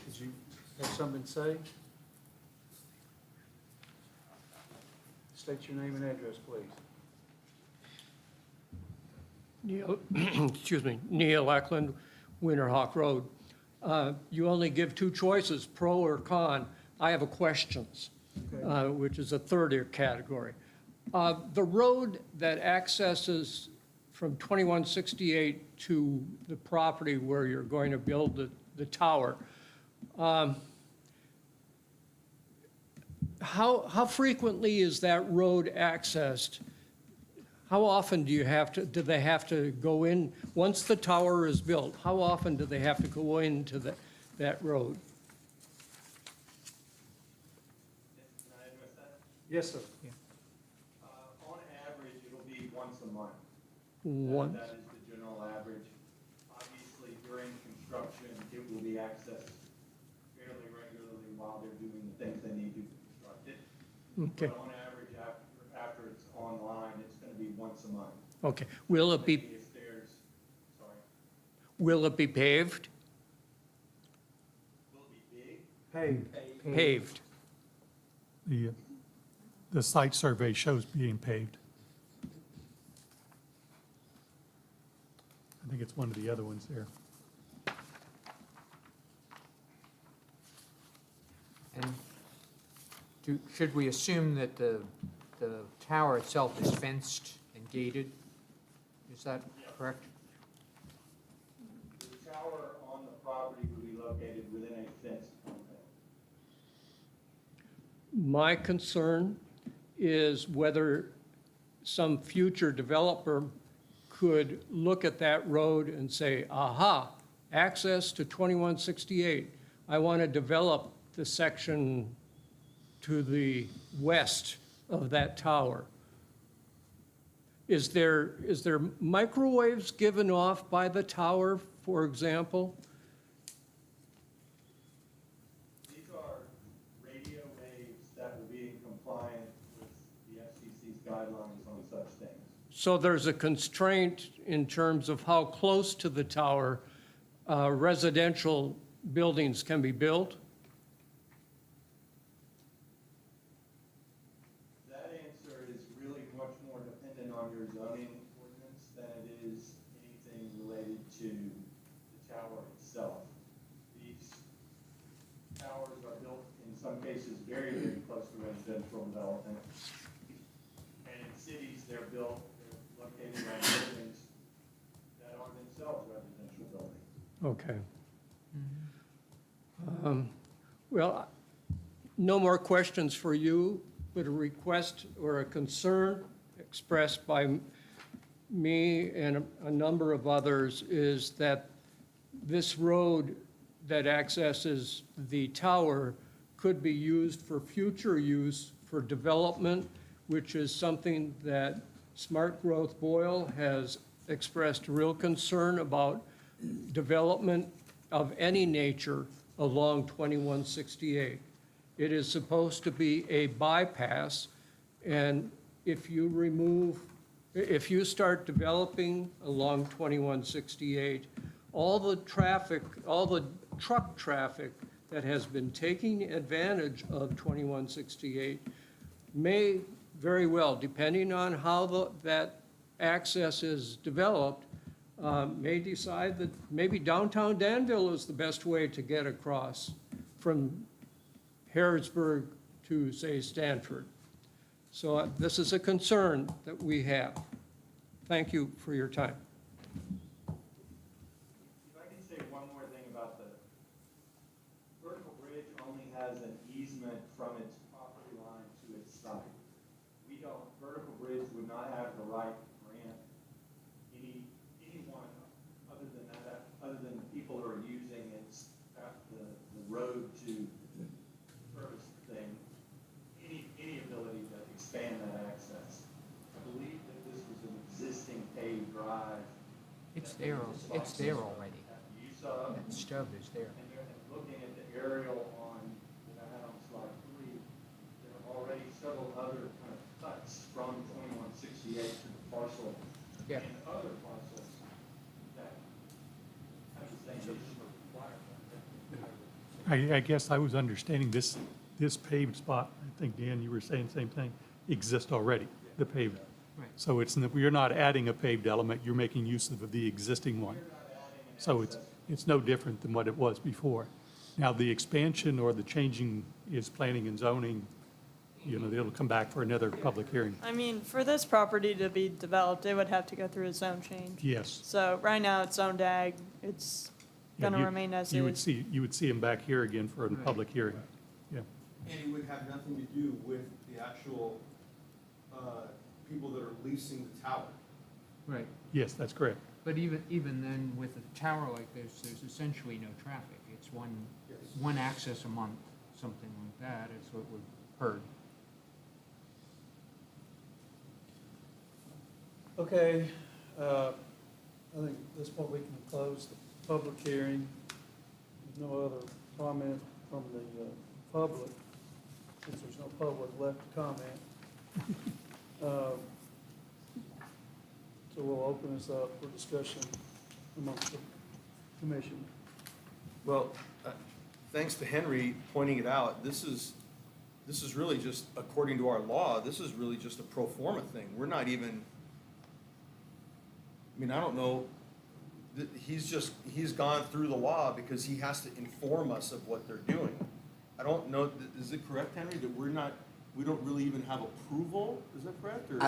Did you have something to say? State your name and address, please. Neil, excuse me, Neil Eklund, Winterhawk Road. You only give two choices, pro or con. I have a questions, which is a third category. The road that accesses from 2168 to the property where you're going to build the tower, how frequently is that road accessed? How often do they have to go in, once the tower is built, how often do they have to go into that road? Can I address that? Yes, sir. On average, it'll be once a month. Once? That is the general average. Obviously, during construction, it will be accessed fairly regularly while they're doing the things they need to construct it. Okay, But on average, after it's online, it's going to be once a month. okay. Will it be If there's, sorry, Will it be paved? will it be big? Hey, Paved. The site survey shows being paved. I think it's one of the other ones there. And should we assume that the tower itself is fenced and gated? Is that correct? The tower on the property will be located within a fenced compound. My concern is whether some future developer could look at that road and say, aha, access to 2168. I want to develop the section to the west of that tower. Is there microwaves given off by the tower, for example? These are radio waves that will be in compliance with the FCC's guidelines on such things. So there's a constraint in terms of how close to the tower residential buildings can be built? That answer is really much more dependent on your zoning ordinance than it is anything related to the tower itself. These towers are built, in some cases, very, very close to residential development. And in cities, they're located on buildings that are themselves residential buildings. Okay. Well, no more questions for you, but a request or a concern expressed by me and a number of others is that this road that accesses the tower could be used for future use for development, which is something that Smart Growth Boyle has expressed real concern about development of any nature along 2168. It is supposed to be a bypass, and if you start developing along 2168, all the traffic, all the truck traffic that has been taking advantage of 2168 may very well, depending on how that access is developed, may decide that maybe downtown Danville is the best way to get across from Harrodsburg to, say, Stanford. So this is a concern that we have. Thank you for your time. If I can say one more thing about the vertical bridge only has an easement from its property line to its site. Vertical bridge would not have the right to grant anyone other than that, other than the people who are using its, the road to service the thing, any ability to expand that access. I believe that this was an existing paved drive. It's that there, we it's there already. have use of. That stub is there. And looking at the aerial on, that I had on slide 3, there are already several other kind of cuts from 2168 to the parcel Yeah. and other parcels that have the same issue. I guess I was understanding this paved spot, I think, Dan, you were saying the same thing, exists already, the paved. Right. So you're not adding a paved element, you're making use of the existing one. So it's no different than what it was before. Now, the expansion or the changing is planning and zoning, it'll come back for another public hearing. I mean, for this property to be developed, it would have to go through a zone change. Yes. So right now, it's zoned ag, it's Yeah, gonna remain as You would is. you would see him back here again for a public hearing. Yeah. And it would have nothing to do with the actual people that are leasing the tower. Right. Yes, that's correct. But even then, with a tower like this, there's essentially no traffic. It's one access a month, something like that, is what we've heard. Okay, I think at this point we can close the public hearing. There's no other comment from the public, since there's no public left to comment. So we'll open this up for discussion amongst the commission. Well, thanks to Henry pointing it out, this is really just, according to our law, this is really just a pro forma thing. We're not even, I don't know, he's gone through the law because he has to inform us of what they're doing. I don't know, is it correct, Henry, that we don't really even have approval? Is that correct? Or?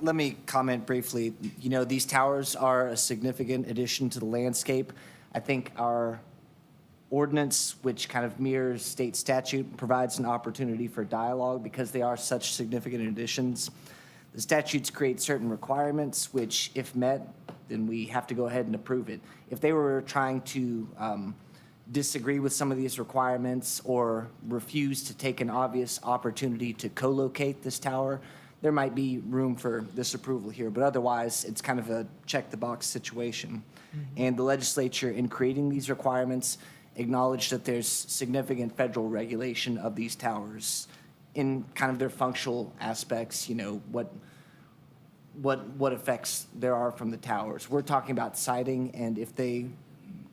Let me comment briefly. These towers are a significant addition to the landscape. I think our ordinance, which kind of mirrors state statute, provides an opportunity for dialogue because they are such significant additions. The statutes create certain requirements, which if met, then we have to go ahead and approve it. If they were trying to disagree with some of these requirements or refuse to take an obvious opportunity to co-locate this tower, there might be room for this approval here, but otherwise, it's kind of a check-the-box situation. And the legislature, in creating these requirements, acknowledged that there's significant federal regulation of these towers in kind of their functional aspects, what effects there are from the towers. We're talking about siting, and if they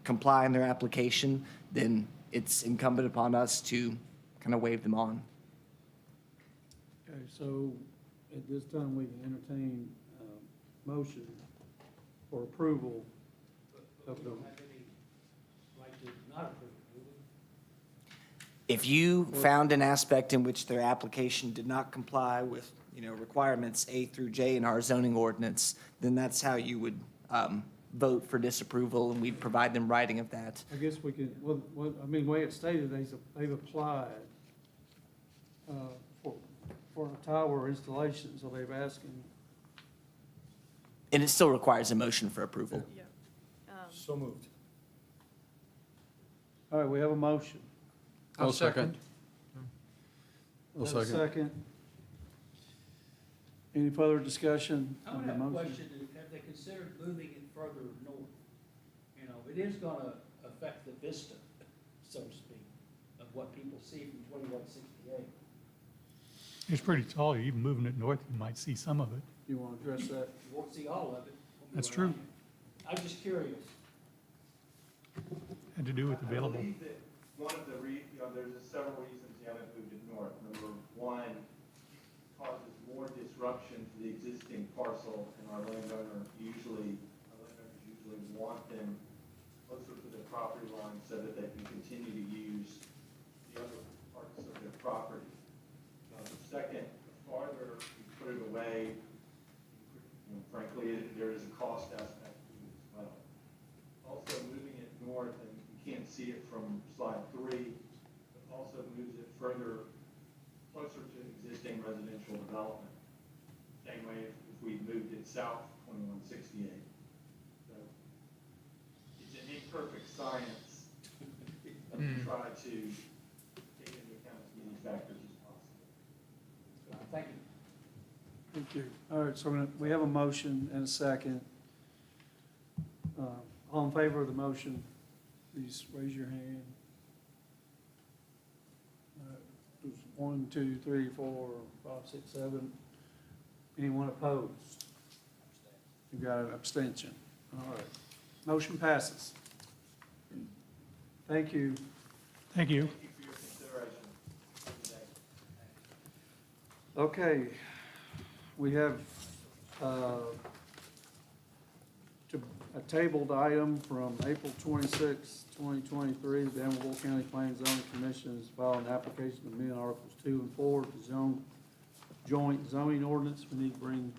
comply in their application, then it's incumbent upon us to kind of wave them on. Okay, so at this time, we can entertain a motion for approval of the. If you found an aspect in which their application did not comply with, requirements A through J in our zoning ordinance, then that's how you would vote for disapproval, and we'd provide them writing of that. I guess we can, the way it's stated, they've applied for a tower installation, so they've asking. And it still requires a motion for approval. Yeah. So moved. All right, we have a motion. I'll second. I'll Have a second. second. Any further discussion I on would the have a motion? question, have they considered moving it further north? You know, it is gonna affect the vista, so to speak, of what people see from 2168. It's pretty tall. Even moving it north, you might see some of it. You want to address that? You won't see all of it. That's true. I'm just curious. Had to do with I available. believe that one of the there's several reasons you haven't moved it north. Number one, causes more disruption to the existing parcel, and our landowners usually want them closer to the property line so that they can continue to use the other parts of their property. Second, the farther you put it away, frankly, there is a cost aspect to it as well. Also, moving it north, and you can't see it from slide 3, but also moves it further closer to existing residential development. Same way if we moved it south 2168. So it's an imperfect science to try to take into account as many factors as possible. Thank you. Thank you. All right, so we have a motion and a second. All in favor of the motion, please raise your hand. There's 1, 2, 3, 4, 5, 6, 7. Anyone opposed? You got an abstention. All right. Motion passes. Thank you. Thank you. Thank you for your consideration today. Okay, we have a tabled item from April 26, 2023. The Danville-Boyle County Planning and Zoning Commission has filed an application to amend Articles 2 and 4 of the joint zoning ordinance. We need to bring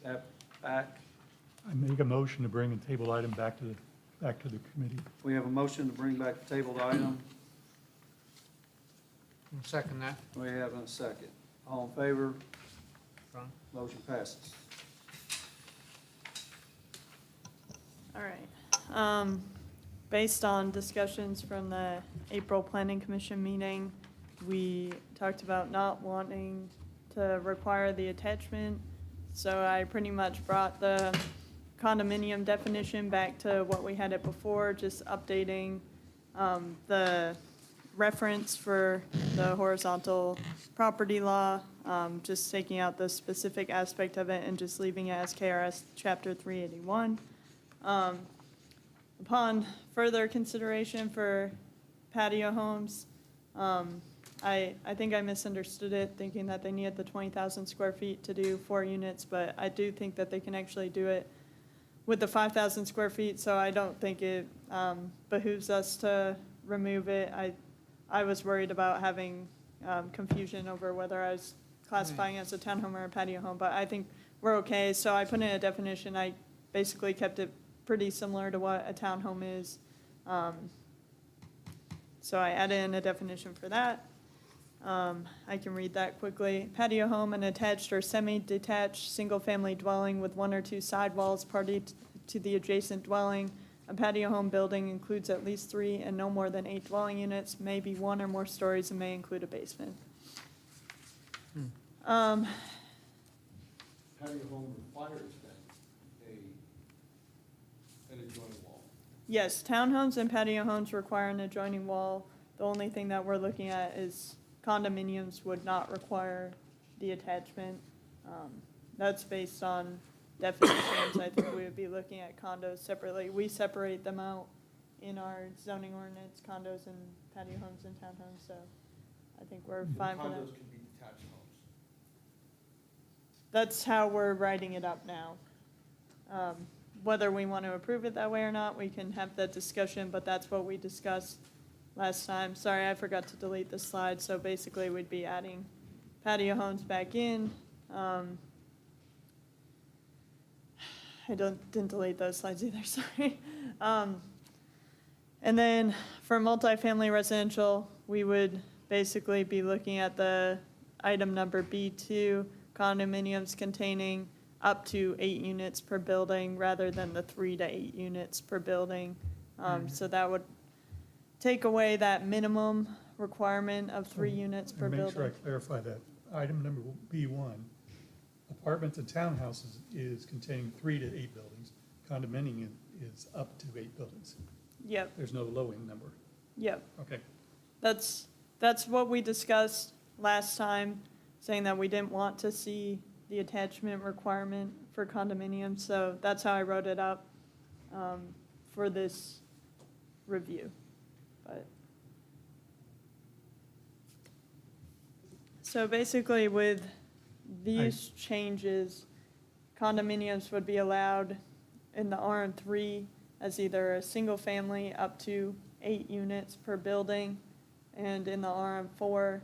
that back. I make a motion to bring a table item back to the committee. We have a motion to bring back the tabled item. Second that. We have a second. All in favor? Ron? Motion passes. All right. Based on discussions from the April Planning Commission meeting, we talked about not wanting to require the attachment. So I pretty much brought the condominium definition back to what we had it before, just updating the reference for the horizontal property law, just taking out the specific aspect of it and just leaving it as KRS Chapter 381. Upon further consideration for patio homes, I think I misunderstood it, thinking that they needed the 20,000 square feet to do 4 units, but I do think that they can actually do it with the 5,000 square feet, so I don't think it behooves us to remove it. I was worried about having confusion over whether I was classifying it as a townhome or a patio home, but I think we're okay. So I put in a definition. I basically kept it pretty similar to what a townhome is. So I added in a definition for that. I can read that quickly. Patio home, an attached or semi-detached, single-family dwelling with 1 or 2 sidewalls party to the adjacent dwelling. A patio home building includes at least 3 and no more than 8 dwelling units, may be 1 or more stories, and may include a basement. Patio home requires then an adjoining wall. Yes, townhomes and patio homes require an adjoining wall. The only thing that we're looking at is condominiums would not require the attachment. That's based on definitions. I think we would be looking at condos separately. We separate them out in our zoning ordinance, condos and patio homes and townhomes, so I think we're fine for that. Condos can be detached homes. That's how we're writing it up now. Whether we want to approve it that way or not, we can have that discussion, but that's what we discussed last time. Sorry, I forgot to delete the slide, so basically we'd be adding patio homes back in. I didn't delete those slides either, sorry. And then for multifamily residential, we would basically be looking at the item number B2, condominiums containing up to 8 units per building rather than the 3 to 8 units per building. So that would take away that minimum requirement of 3 units per And make sure I building. clarify that. Item number B1 apartments and townhouses is containing 3 to 8 buildings. Condominium is up to 8 buildings. Yep, There's no low-end number. yep. Okay. That's what we discussed last time, saying that we didn't want to see the attachment requirement for condominiums, so that's how I wrote it up for this review. But so basically with these changes, condominiums would be allowed in the RM3 as either a single family up to 8 units per building, and in the RM4,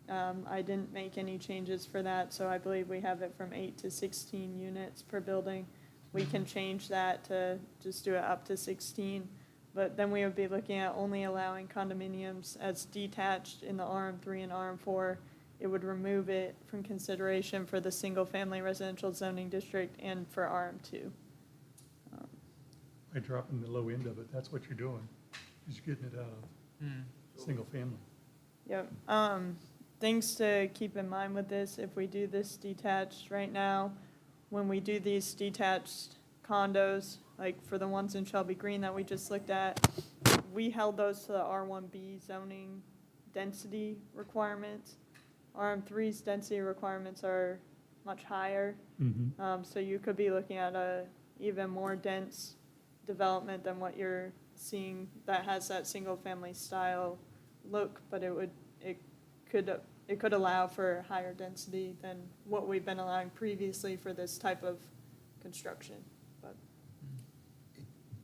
I didn't make any changes for that, so I believe we have it from 8 to 16 units per building. We can change that to just do it up to 16, but then we would be looking at only allowing condominiums as detached in the RM3 and RM4. It would remove it from consideration for the single-family residential zoning district and for RM2. By dropping the low end of it, that's what you're doing, is you're getting it out of single family. Yep. Things to keep in mind with this, if we do this detached right now, when we do these detached condos, like for the ones in Shelby Green that we just looked at, we held those to the R1B zoning density requirements. RM3's density requirements are much higher. So you could be looking at a even more dense development than what you're seeing that has that single-family style look, but it could allow for higher density than what we've been allowing previously for this type of construction. But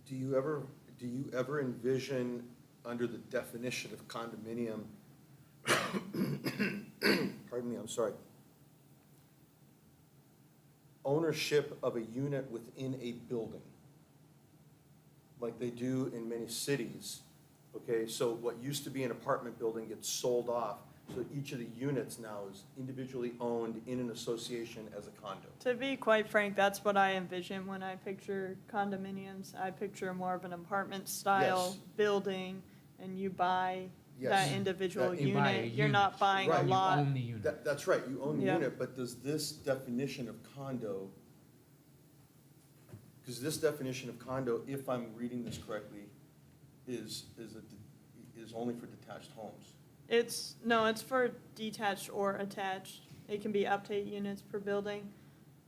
Do you ever envision, under the definition of condominium, pardon me, I'm sorry, ownership of a unit within a building, like they do in many cities? Okay, so what used to be an apartment building gets sold off, so each of the units now is individually owned in an association as a condo. to be quite frank, that's what I envision when I picture condominiums. I picture more of an apartment-style Yes. building, and you buy Yes. that individual That- You buy a unit. You're not unit. buying a Right. You lot. Own the unit. That's right, you own the Yeah. unit, but does this definition of condo, because this definition of condo, if I'm reading this correctly, is only for detached homes? No, it's for detached or attached. It can be up to 8 units per building.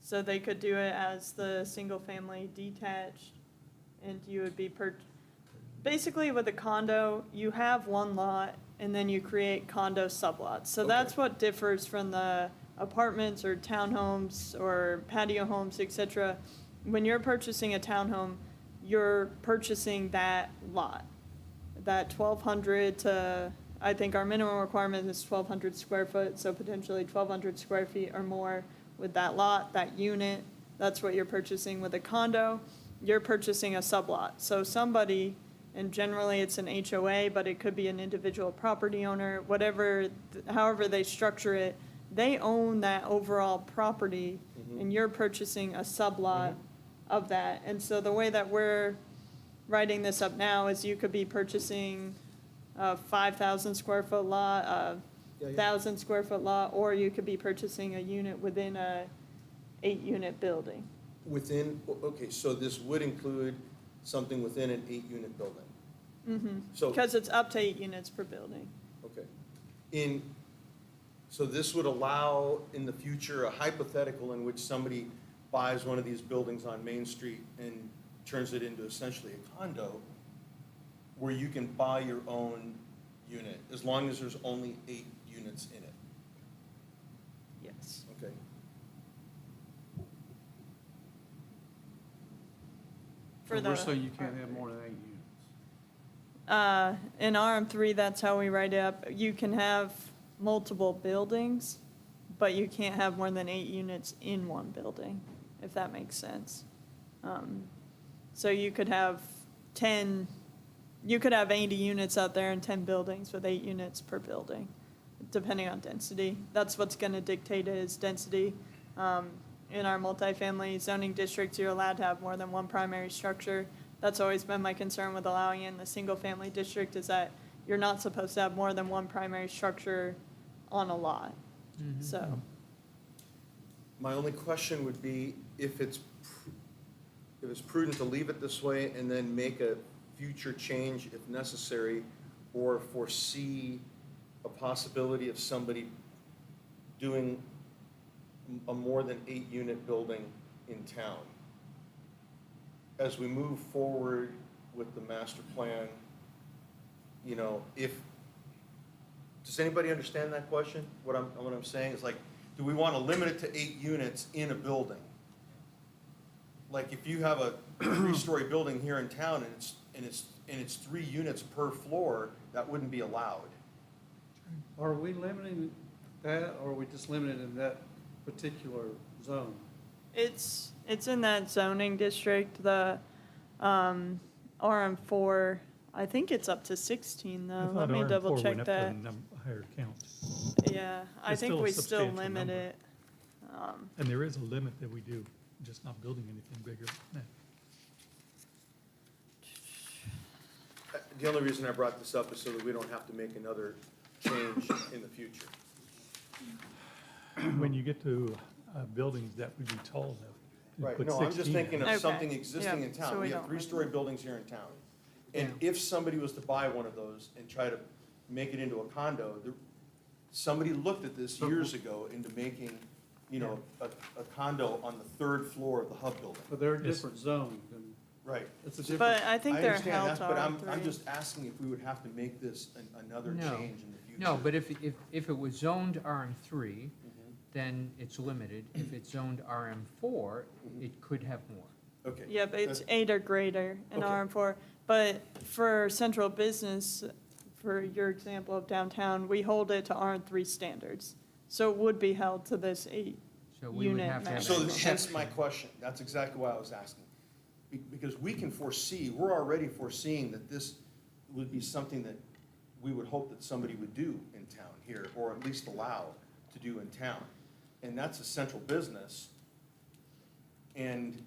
So they could do it as the single-family detached, and you would be basically with a condo, you have one lot, and then you create condo sublots. So that's Okay. what differs from the apartments or townhomes or patio homes, et cetera. When you're purchasing a townhome, you're purchasing that lot. That 1,200 to, I think our minimum requirement is 1,200 square foot, so potentially 1,200 square feet or more with that lot, that unit. That's what you're purchasing. With a condo, you're purchasing a sublot. So somebody, and generally it's an HOA, but it could be an individual property owner, whatever, however they structure it, they own that overall property, and you're purchasing a sublot of that. And so the way that we're writing this up now is you could be purchasing a 5,000 square foot lot, a 1,000 square foot lot, or you could be purchasing a unit within a 8-unit building. Okay, so this would include something within an 8-unit building? So, Because it's up to 8 units per building. okay. So this would allow in the future a hypothetical in which somebody buys one of these buildings on Main Street and turns it into essentially a condo, where you can buy your own unit, as long as there's only 8 units in it. Yes. Okay. For We're the, saying you can't have more than 8 units. in RM3, that's how we write it up. You can have multiple buildings, but you can't have more than 8 units in one building, if that makes sense. So you could have 80 units out there in 10 buildings with 8 units per building, depending on density. That's what's gonna dictate it is density. In our multifamily zoning districts, you're allowed to have more than one primary structure. That's always been my concern with allowing in the single-family district, is that you're not supposed to have more than one primary structure on a lot. So, My only question would be if it's prudent to leave it this way and then make a future change if necessary, or foresee a possibility of somebody doing a more than 8-unit building in town. As we move forward with the master plan, you know, does anybody understand that question? What I'm saying is, like, do we want to limit it to 8 units in a building? Like, if you have a 3-story building here in town and it's 3 units per floor, that wouldn't be allowed. Are we limiting that, or are we just limited in that particular zone? It's in that zoning district, the RM4, I think it's up to 16 though. Let me double check that. A higher count. Yeah, I It's think still a we still substantial limit number. it. And there is a limit that we do, just not building anything bigger than that. The only reason I brought this up is so that we don't have to make another change in the future. When you get to buildings that would be tall enough. to Right, put no, I'm just 16 in. thinking Okay, of something existing yeah, in so town. we We have don't 3-story buildings here in town. And if somebody was to buy one of those and try to make it into a condo, somebody looked at this years ago into making, you know, a condo on the 3rd floor of the Hub building. But they're a Yes. different zone, and Right. it's a different. But I think they're understand held that, to but I'm R3. just asking if we would have to make this another No. change in the future. No, but if it was zoned RM3, then it's limited. If it's zoned RM4, it could have more. Okay. Yeah, but it's That's- 8 or greater in Okay. RM4. But for central business, for your example of downtown, we hold it to RM3 standards. So it would be held to this 8 So we would unit have to have maximum. So hence my question, that's exactly why I was asking. Because we can foresee, we're already foreseeing that this would be something that we would hope that somebody would do in town here, or at least allow to do in town. And that's a central business. And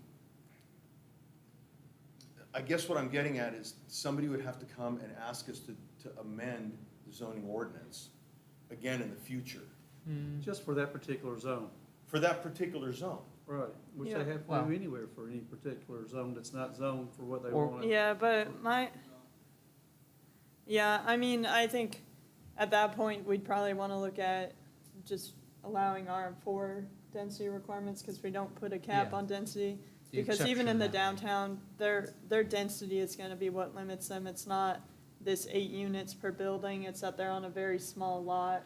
I guess what I'm getting at is somebody would have to come and ask us to amend the zoning ordinance again in the future, just for that particular zone. for that particular zone. Right, which Yeah. they have to Well- do anywhere for any particular zone that's not zoned for what they Or- want. Yeah, but I mean, I think at that point, we'd probably want to look at just allowing RM4 density requirements, because we don't put a cap Yeah. on density. The Because even in exception the that way. downtown, their density is going to be what limits them. It's not this 8 units per building, it's that they're on a very small lot,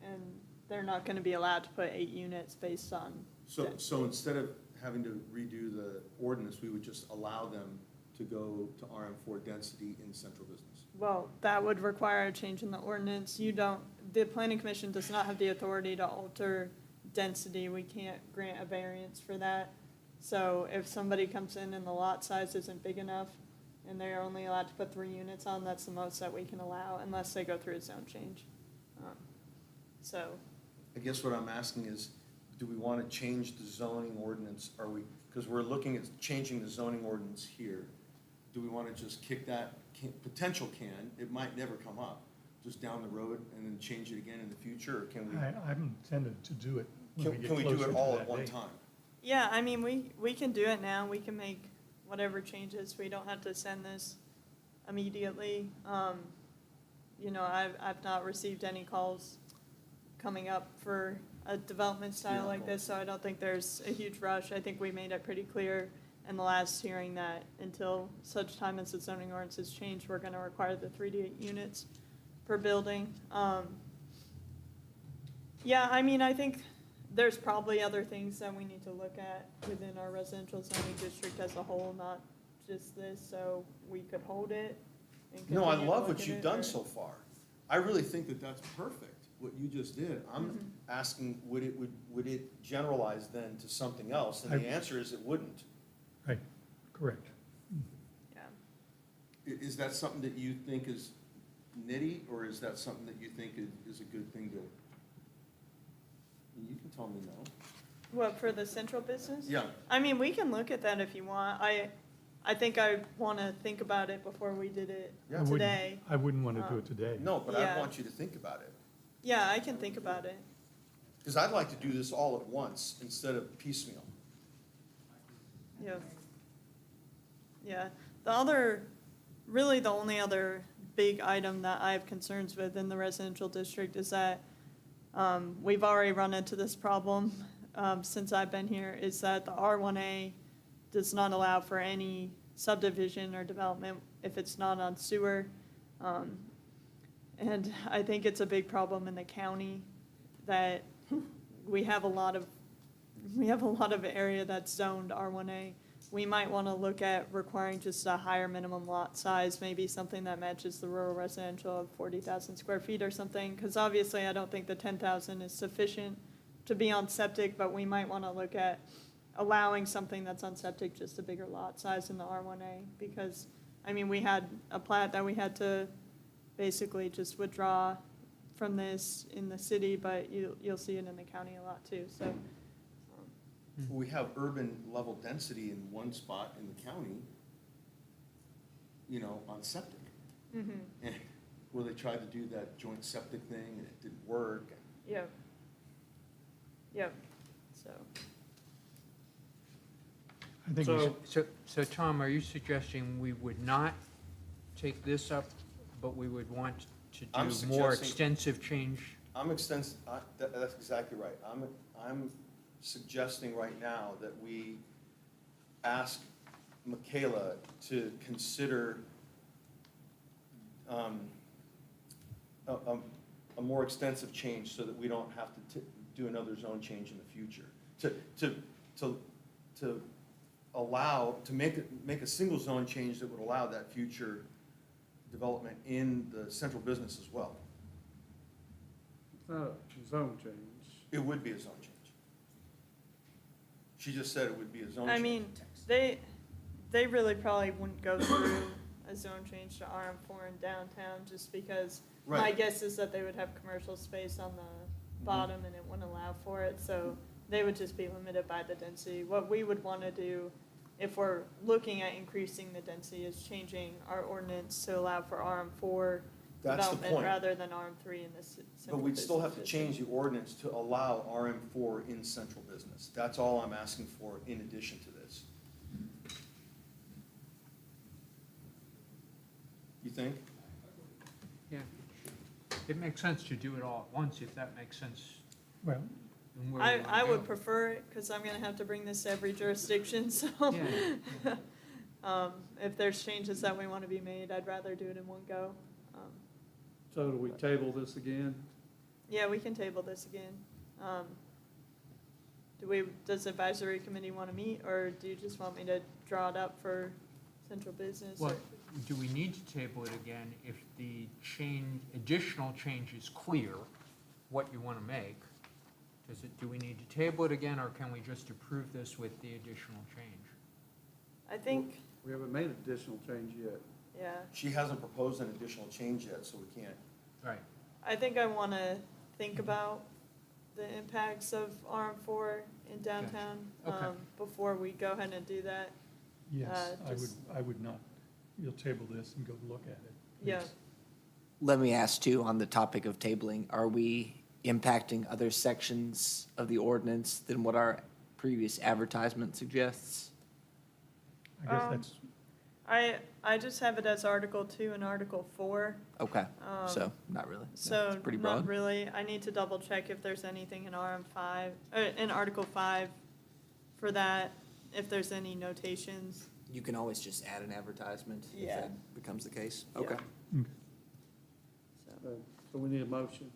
and they're not going to be allowed to put 8 units based on density. So instead of having to redo the ordinance, we would just allow them to go to RM4 density in central business. Well, that would require a change in the ordinance. The planning commission does not have the authority to alter density. We can't grant a variance for that. So if somebody comes in and the lot size isn't big enough and they're only allowed to put 3 units on, that's the most that we can allow unless they go through a zone change. So, I guess what I'm asking is, do we want to change the zoning ordinance? Because we're looking at changing the zoning ordinance here. Do we want to just kick that potential can, it might never come up, just down the road and then change it again in the future? Or can we, I'm intended to do it when we get can we closer do to it all that at one date. time? yeah, I mean, we can do it now. We can make whatever changes. We don't have to send this immediately. I've not received any calls coming up for a development style like this, so I don't think there's a huge rush. I think we made it pretty clear in the last hearing that until such time as the zoning ordinance is changed, we're gonna require the 3 to 8 units per building. Yeah, I mean, I think there's probably other things that we need to look at within our residential zoning district as a whole, not just this, so we could hold it and No, I continue to love look what at you've it, done or- so far. I really think that that's perfect, what you just did. I'm asking, would it generalize then to something else? And the answer is it wouldn't. Right, correct. Yeah. Is that something that you think is nitty, or is that something that you think is a good thing to? You can tell me no. What, for the central business? Yeah. I mean, we can look at that if you want. I think I want to think about it before we did it Yeah. today. I wouldn't want to do it today. No, but I Yeah. want you to think about it. Yeah, I can think about it. Because I'd like to do this all at once instead of piecemeal. Yeah. Yeah. Really the only other big item that I have concerns with in the residential district is that we've already run into this problem since I've been here, is that the R1A does not allow for any subdivision or development if it's not on sewer. And I think it's a big problem in the county that we have a lot of area that's zoned R1A. We might want to look at requiring just a higher minimum lot size, maybe something that matches the rural residential of 40,000 square feet or something, because obviously I don't think the 10,000 is sufficient to be on septic, but we might want to look at allowing something that's on septic, just a bigger lot size in the R1A, because, I mean, we had a plat that we had to basically just withdraw from this in the city, but you'll see it in the county a lot too, so. We have urban level density in one spot in the county, on septic. And where they tried to do that joint septic thing and it didn't work. Yep. Yep, so. I think we So- should, So Tom, are you suggesting we would not take this up, but we would want to I'm do more suggesting- extensive change? That's exactly right. I'm suggesting right now that we ask Michaela to consider a more extensive change so that we don't have to do another zone change in the future. To allow, to make a single zone change that would allow that future development in the central business as well. It's not a zone change. It would be a zone change. She just said it would be a zone change. I mean, they really probably wouldn't go through a zone change to RM4 in downtown, just because my Right. guess is that they would have commercial space on the bottom and it wouldn't allow for it, so they would just be limited by the density. What we would want to do, if we're looking at increasing the density, is changing our ordinance to allow for RM4 That's the development point. rather than RM3 in this But central we'd still have to business change district. the ordinance to allow RM4 in central business. That's all I'm asking for in addition to this. You think? Yeah. It makes sense to do it all at once, if that makes sense. well, in where we wanna I would go. prefer it, because I'm gonna have to bring this to every jurisdiction, so. Yeah. If there's changes that we want to be made, I'd rather do it in one go. So do we table this again? Yeah, we can table this again. Does advisory committee want to meet, or do you just want me to draw it up for central business? or- Well, do we need to table it again if the additional change is clear, what you want to make? Do we need to table it again, or can we just approve this with the additional change? I think, We haven't made additional change yet. yeah, She hasn't proposed an additional change yet, so we can't. Right. I think I want to think about the impacts of RM4 in downtown Okay. before we go ahead and do that. yes, just- I would not. You'll table this and go look at it. Yeah. please. Let me ask too, on the topic of tabling, are we impacting other sections of the ordinance than what our previous advertisement suggests? I guess Um, that's, I just have it as Article 2 and Article 4. Okay, so, not really. Yeah, So, it's pretty not broad. really. I need to double check if there's anything in RM5, in Article 5 for that, if there's any notations. You can always just add an advertisement if Yeah. that becomes the case. Yeah. Okay. So we need a motion.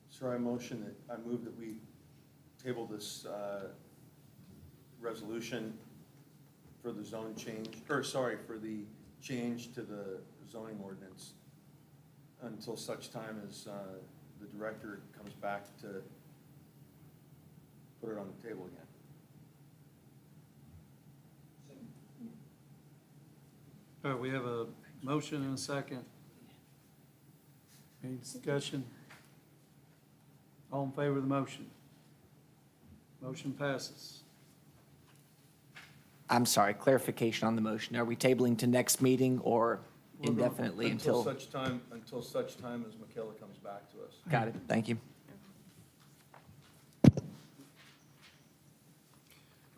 Sir, I move that we table this resolution for the zone change, for the change to the zoning ordinance until such time as the director comes back to put it on the table again. All right, we have a motion and a second. Any discussion? All in favor of the motion? Motion passes. I'm sorry, clarification on the motion. Are we tabling to next meeting or We're gonna- indefinitely until? Until such time as Michaela comes back to us. Got it, thank you.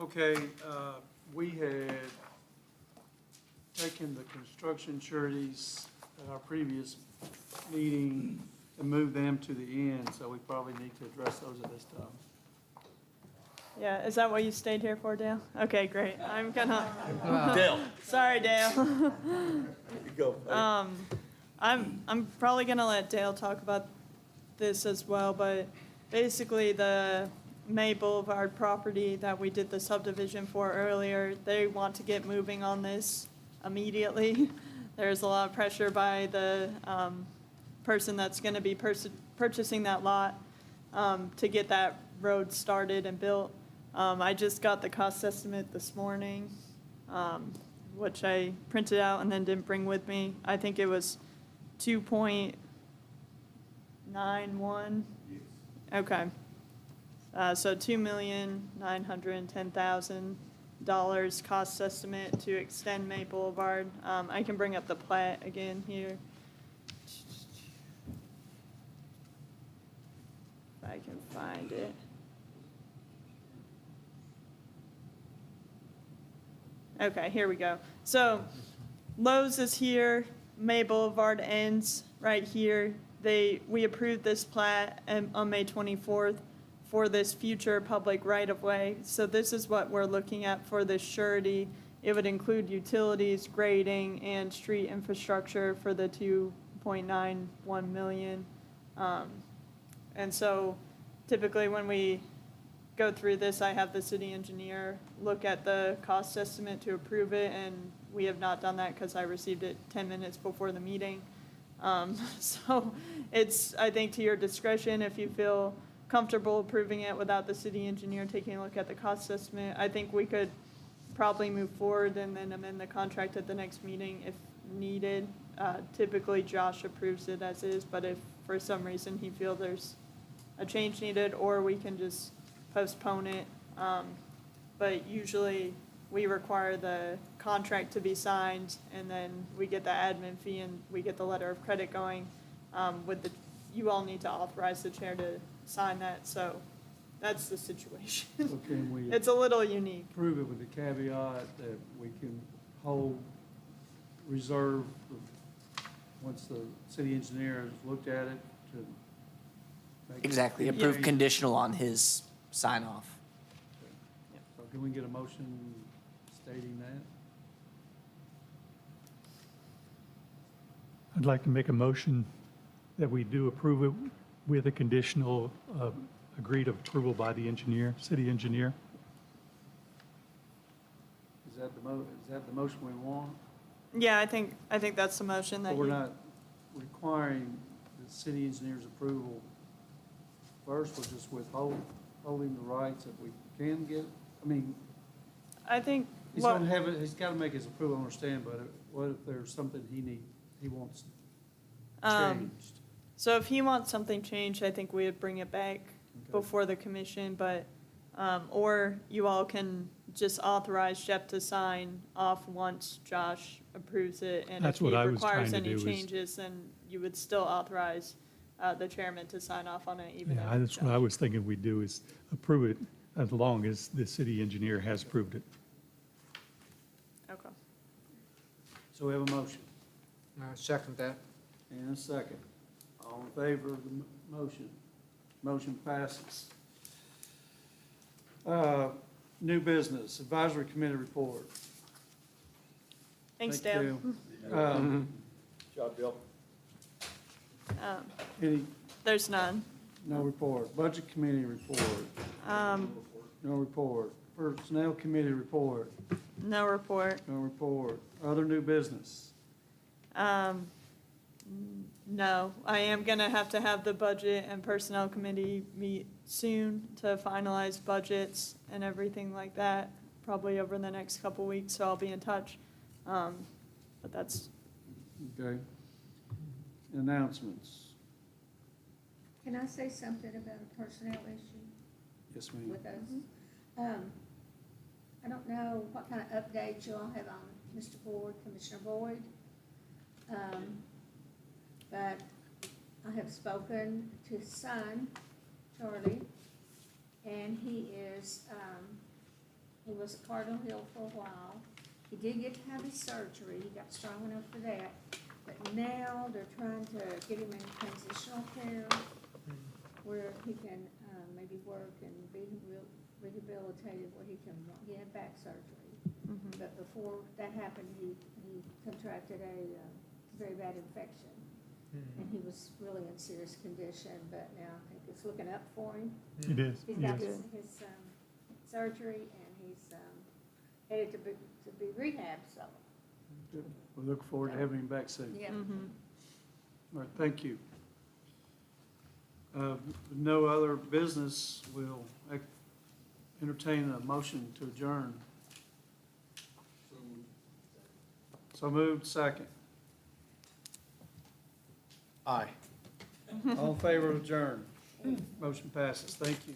Okay, we had taken the construction sureties at our previous meeting and moved them to the end, so we probably need to address those at this time. Yeah, is that what you stayed here for, Dale? Okay, great. I'm gonna, Dale. sorry, Dale. Go. I'm probably gonna let Dale talk about this as well, but basically the May Boulevard property that we did the subdivision for earlier, they want to get moving on this immediately. There's a lot of pressure by the person that's gonna be purchasing that lot to get that road started and built. I just got the cost estimate this morning, which I printed out and then didn't bring with me. I think it was 2.91. Okay. So $2,910,000 cost estimate to extend May Boulevard. I can bring up the plat again here. If I can find it. Okay, here we go. So Lowe's is here, May Boulevard ends right here. We approved this plat on May 24th for this future public right-of-way. So this is what we're looking at for this surety. It would include utilities, grading, and street infrastructure for the 2.91 million. And so typically when we go through this, I have the city engineer look at the cost estimate to approve it, and we have not done that because I received it 10 minutes before the meeting. So it's, I think, to your discretion if you feel comfortable approving it without the city engineer taking a look at the cost estimate. I think we could probably move forward and then amend the contract at the next meeting if needed. Typically, Josh approves it as is, but if for some reason he feels there's a change needed, or we can just postpone it. But usually we require the contract to be signed, and then we get the admin fee and we get the letter of credit going. You all need to authorize the chair to sign that, so that's the situation. So can we It's a little unique. approve it with the caveat that we can hold reserve once the city engineer has looked at it to make. Exactly, approve Yeah. conditional on his sign off. So can we get a motion stating that? I'd like to make a motion that we do approve it with a conditional agreed approval by the engineer, city engineer. Is that the motion we want? Yeah, I think that's the motion So that we're you, not requiring the city engineer's approval first, we're just holding the rights that we can get? I mean, I think, he's well, gonna have it, he's gotta make his approval, I understand, but what if there's something he wants changed? so if he wants something changed, I think we would bring it back Okay. before the commission, but, or you all can just authorize Jeff to sign off once Josh approves it. And if That's he what I was requires trying to any do is- changes, then you would still authorize the chairman to sign off on it, even if. Yeah, that's what I was thinking we'd do, is approve it as long as the city engineer has approved it. Okay. So we have a motion Second that. and a second. All in favor of the motion? Motion passes. New business, advisory committee report. Thanks, Thank Dale. you. Job, Bill. Any, There's none. no report. Budget committee report, no report. Personnel committee report, No report. no report. Other new business. No, I am gonna have to have the budget and personnel committee meet soon to finalize budgets and everything like that, probably over the next couple weeks, so I'll be in touch. But that's, Okay. Announcements. Can I say something about a personnel issue Yes, ma'am. with us? I don't know what kind of updates you all have on Mr. Boyd, Commissioner Boyd. But I have spoken to his son, Charlie, and he is, He was at Cardinal Hill for a while. He did get to have his surgery. He got strong enough for that. But now they're trying to get him in transitional care where he can, maybe work and be rehabilitated where he can, he had back surgery. But before that happened, he contracted a very bad infection. And he was really in serious condition, but now I think it's looking up for him. It is, He's got yes. his surgery and he's headed to be rehabbed, so. We look forward to having him back soon. Yeah. All right, thank you. No other business, we'll entertain a motion to adjourn. So moved, second. Aye. All in favor of adjourn? Motion passes. Thank you.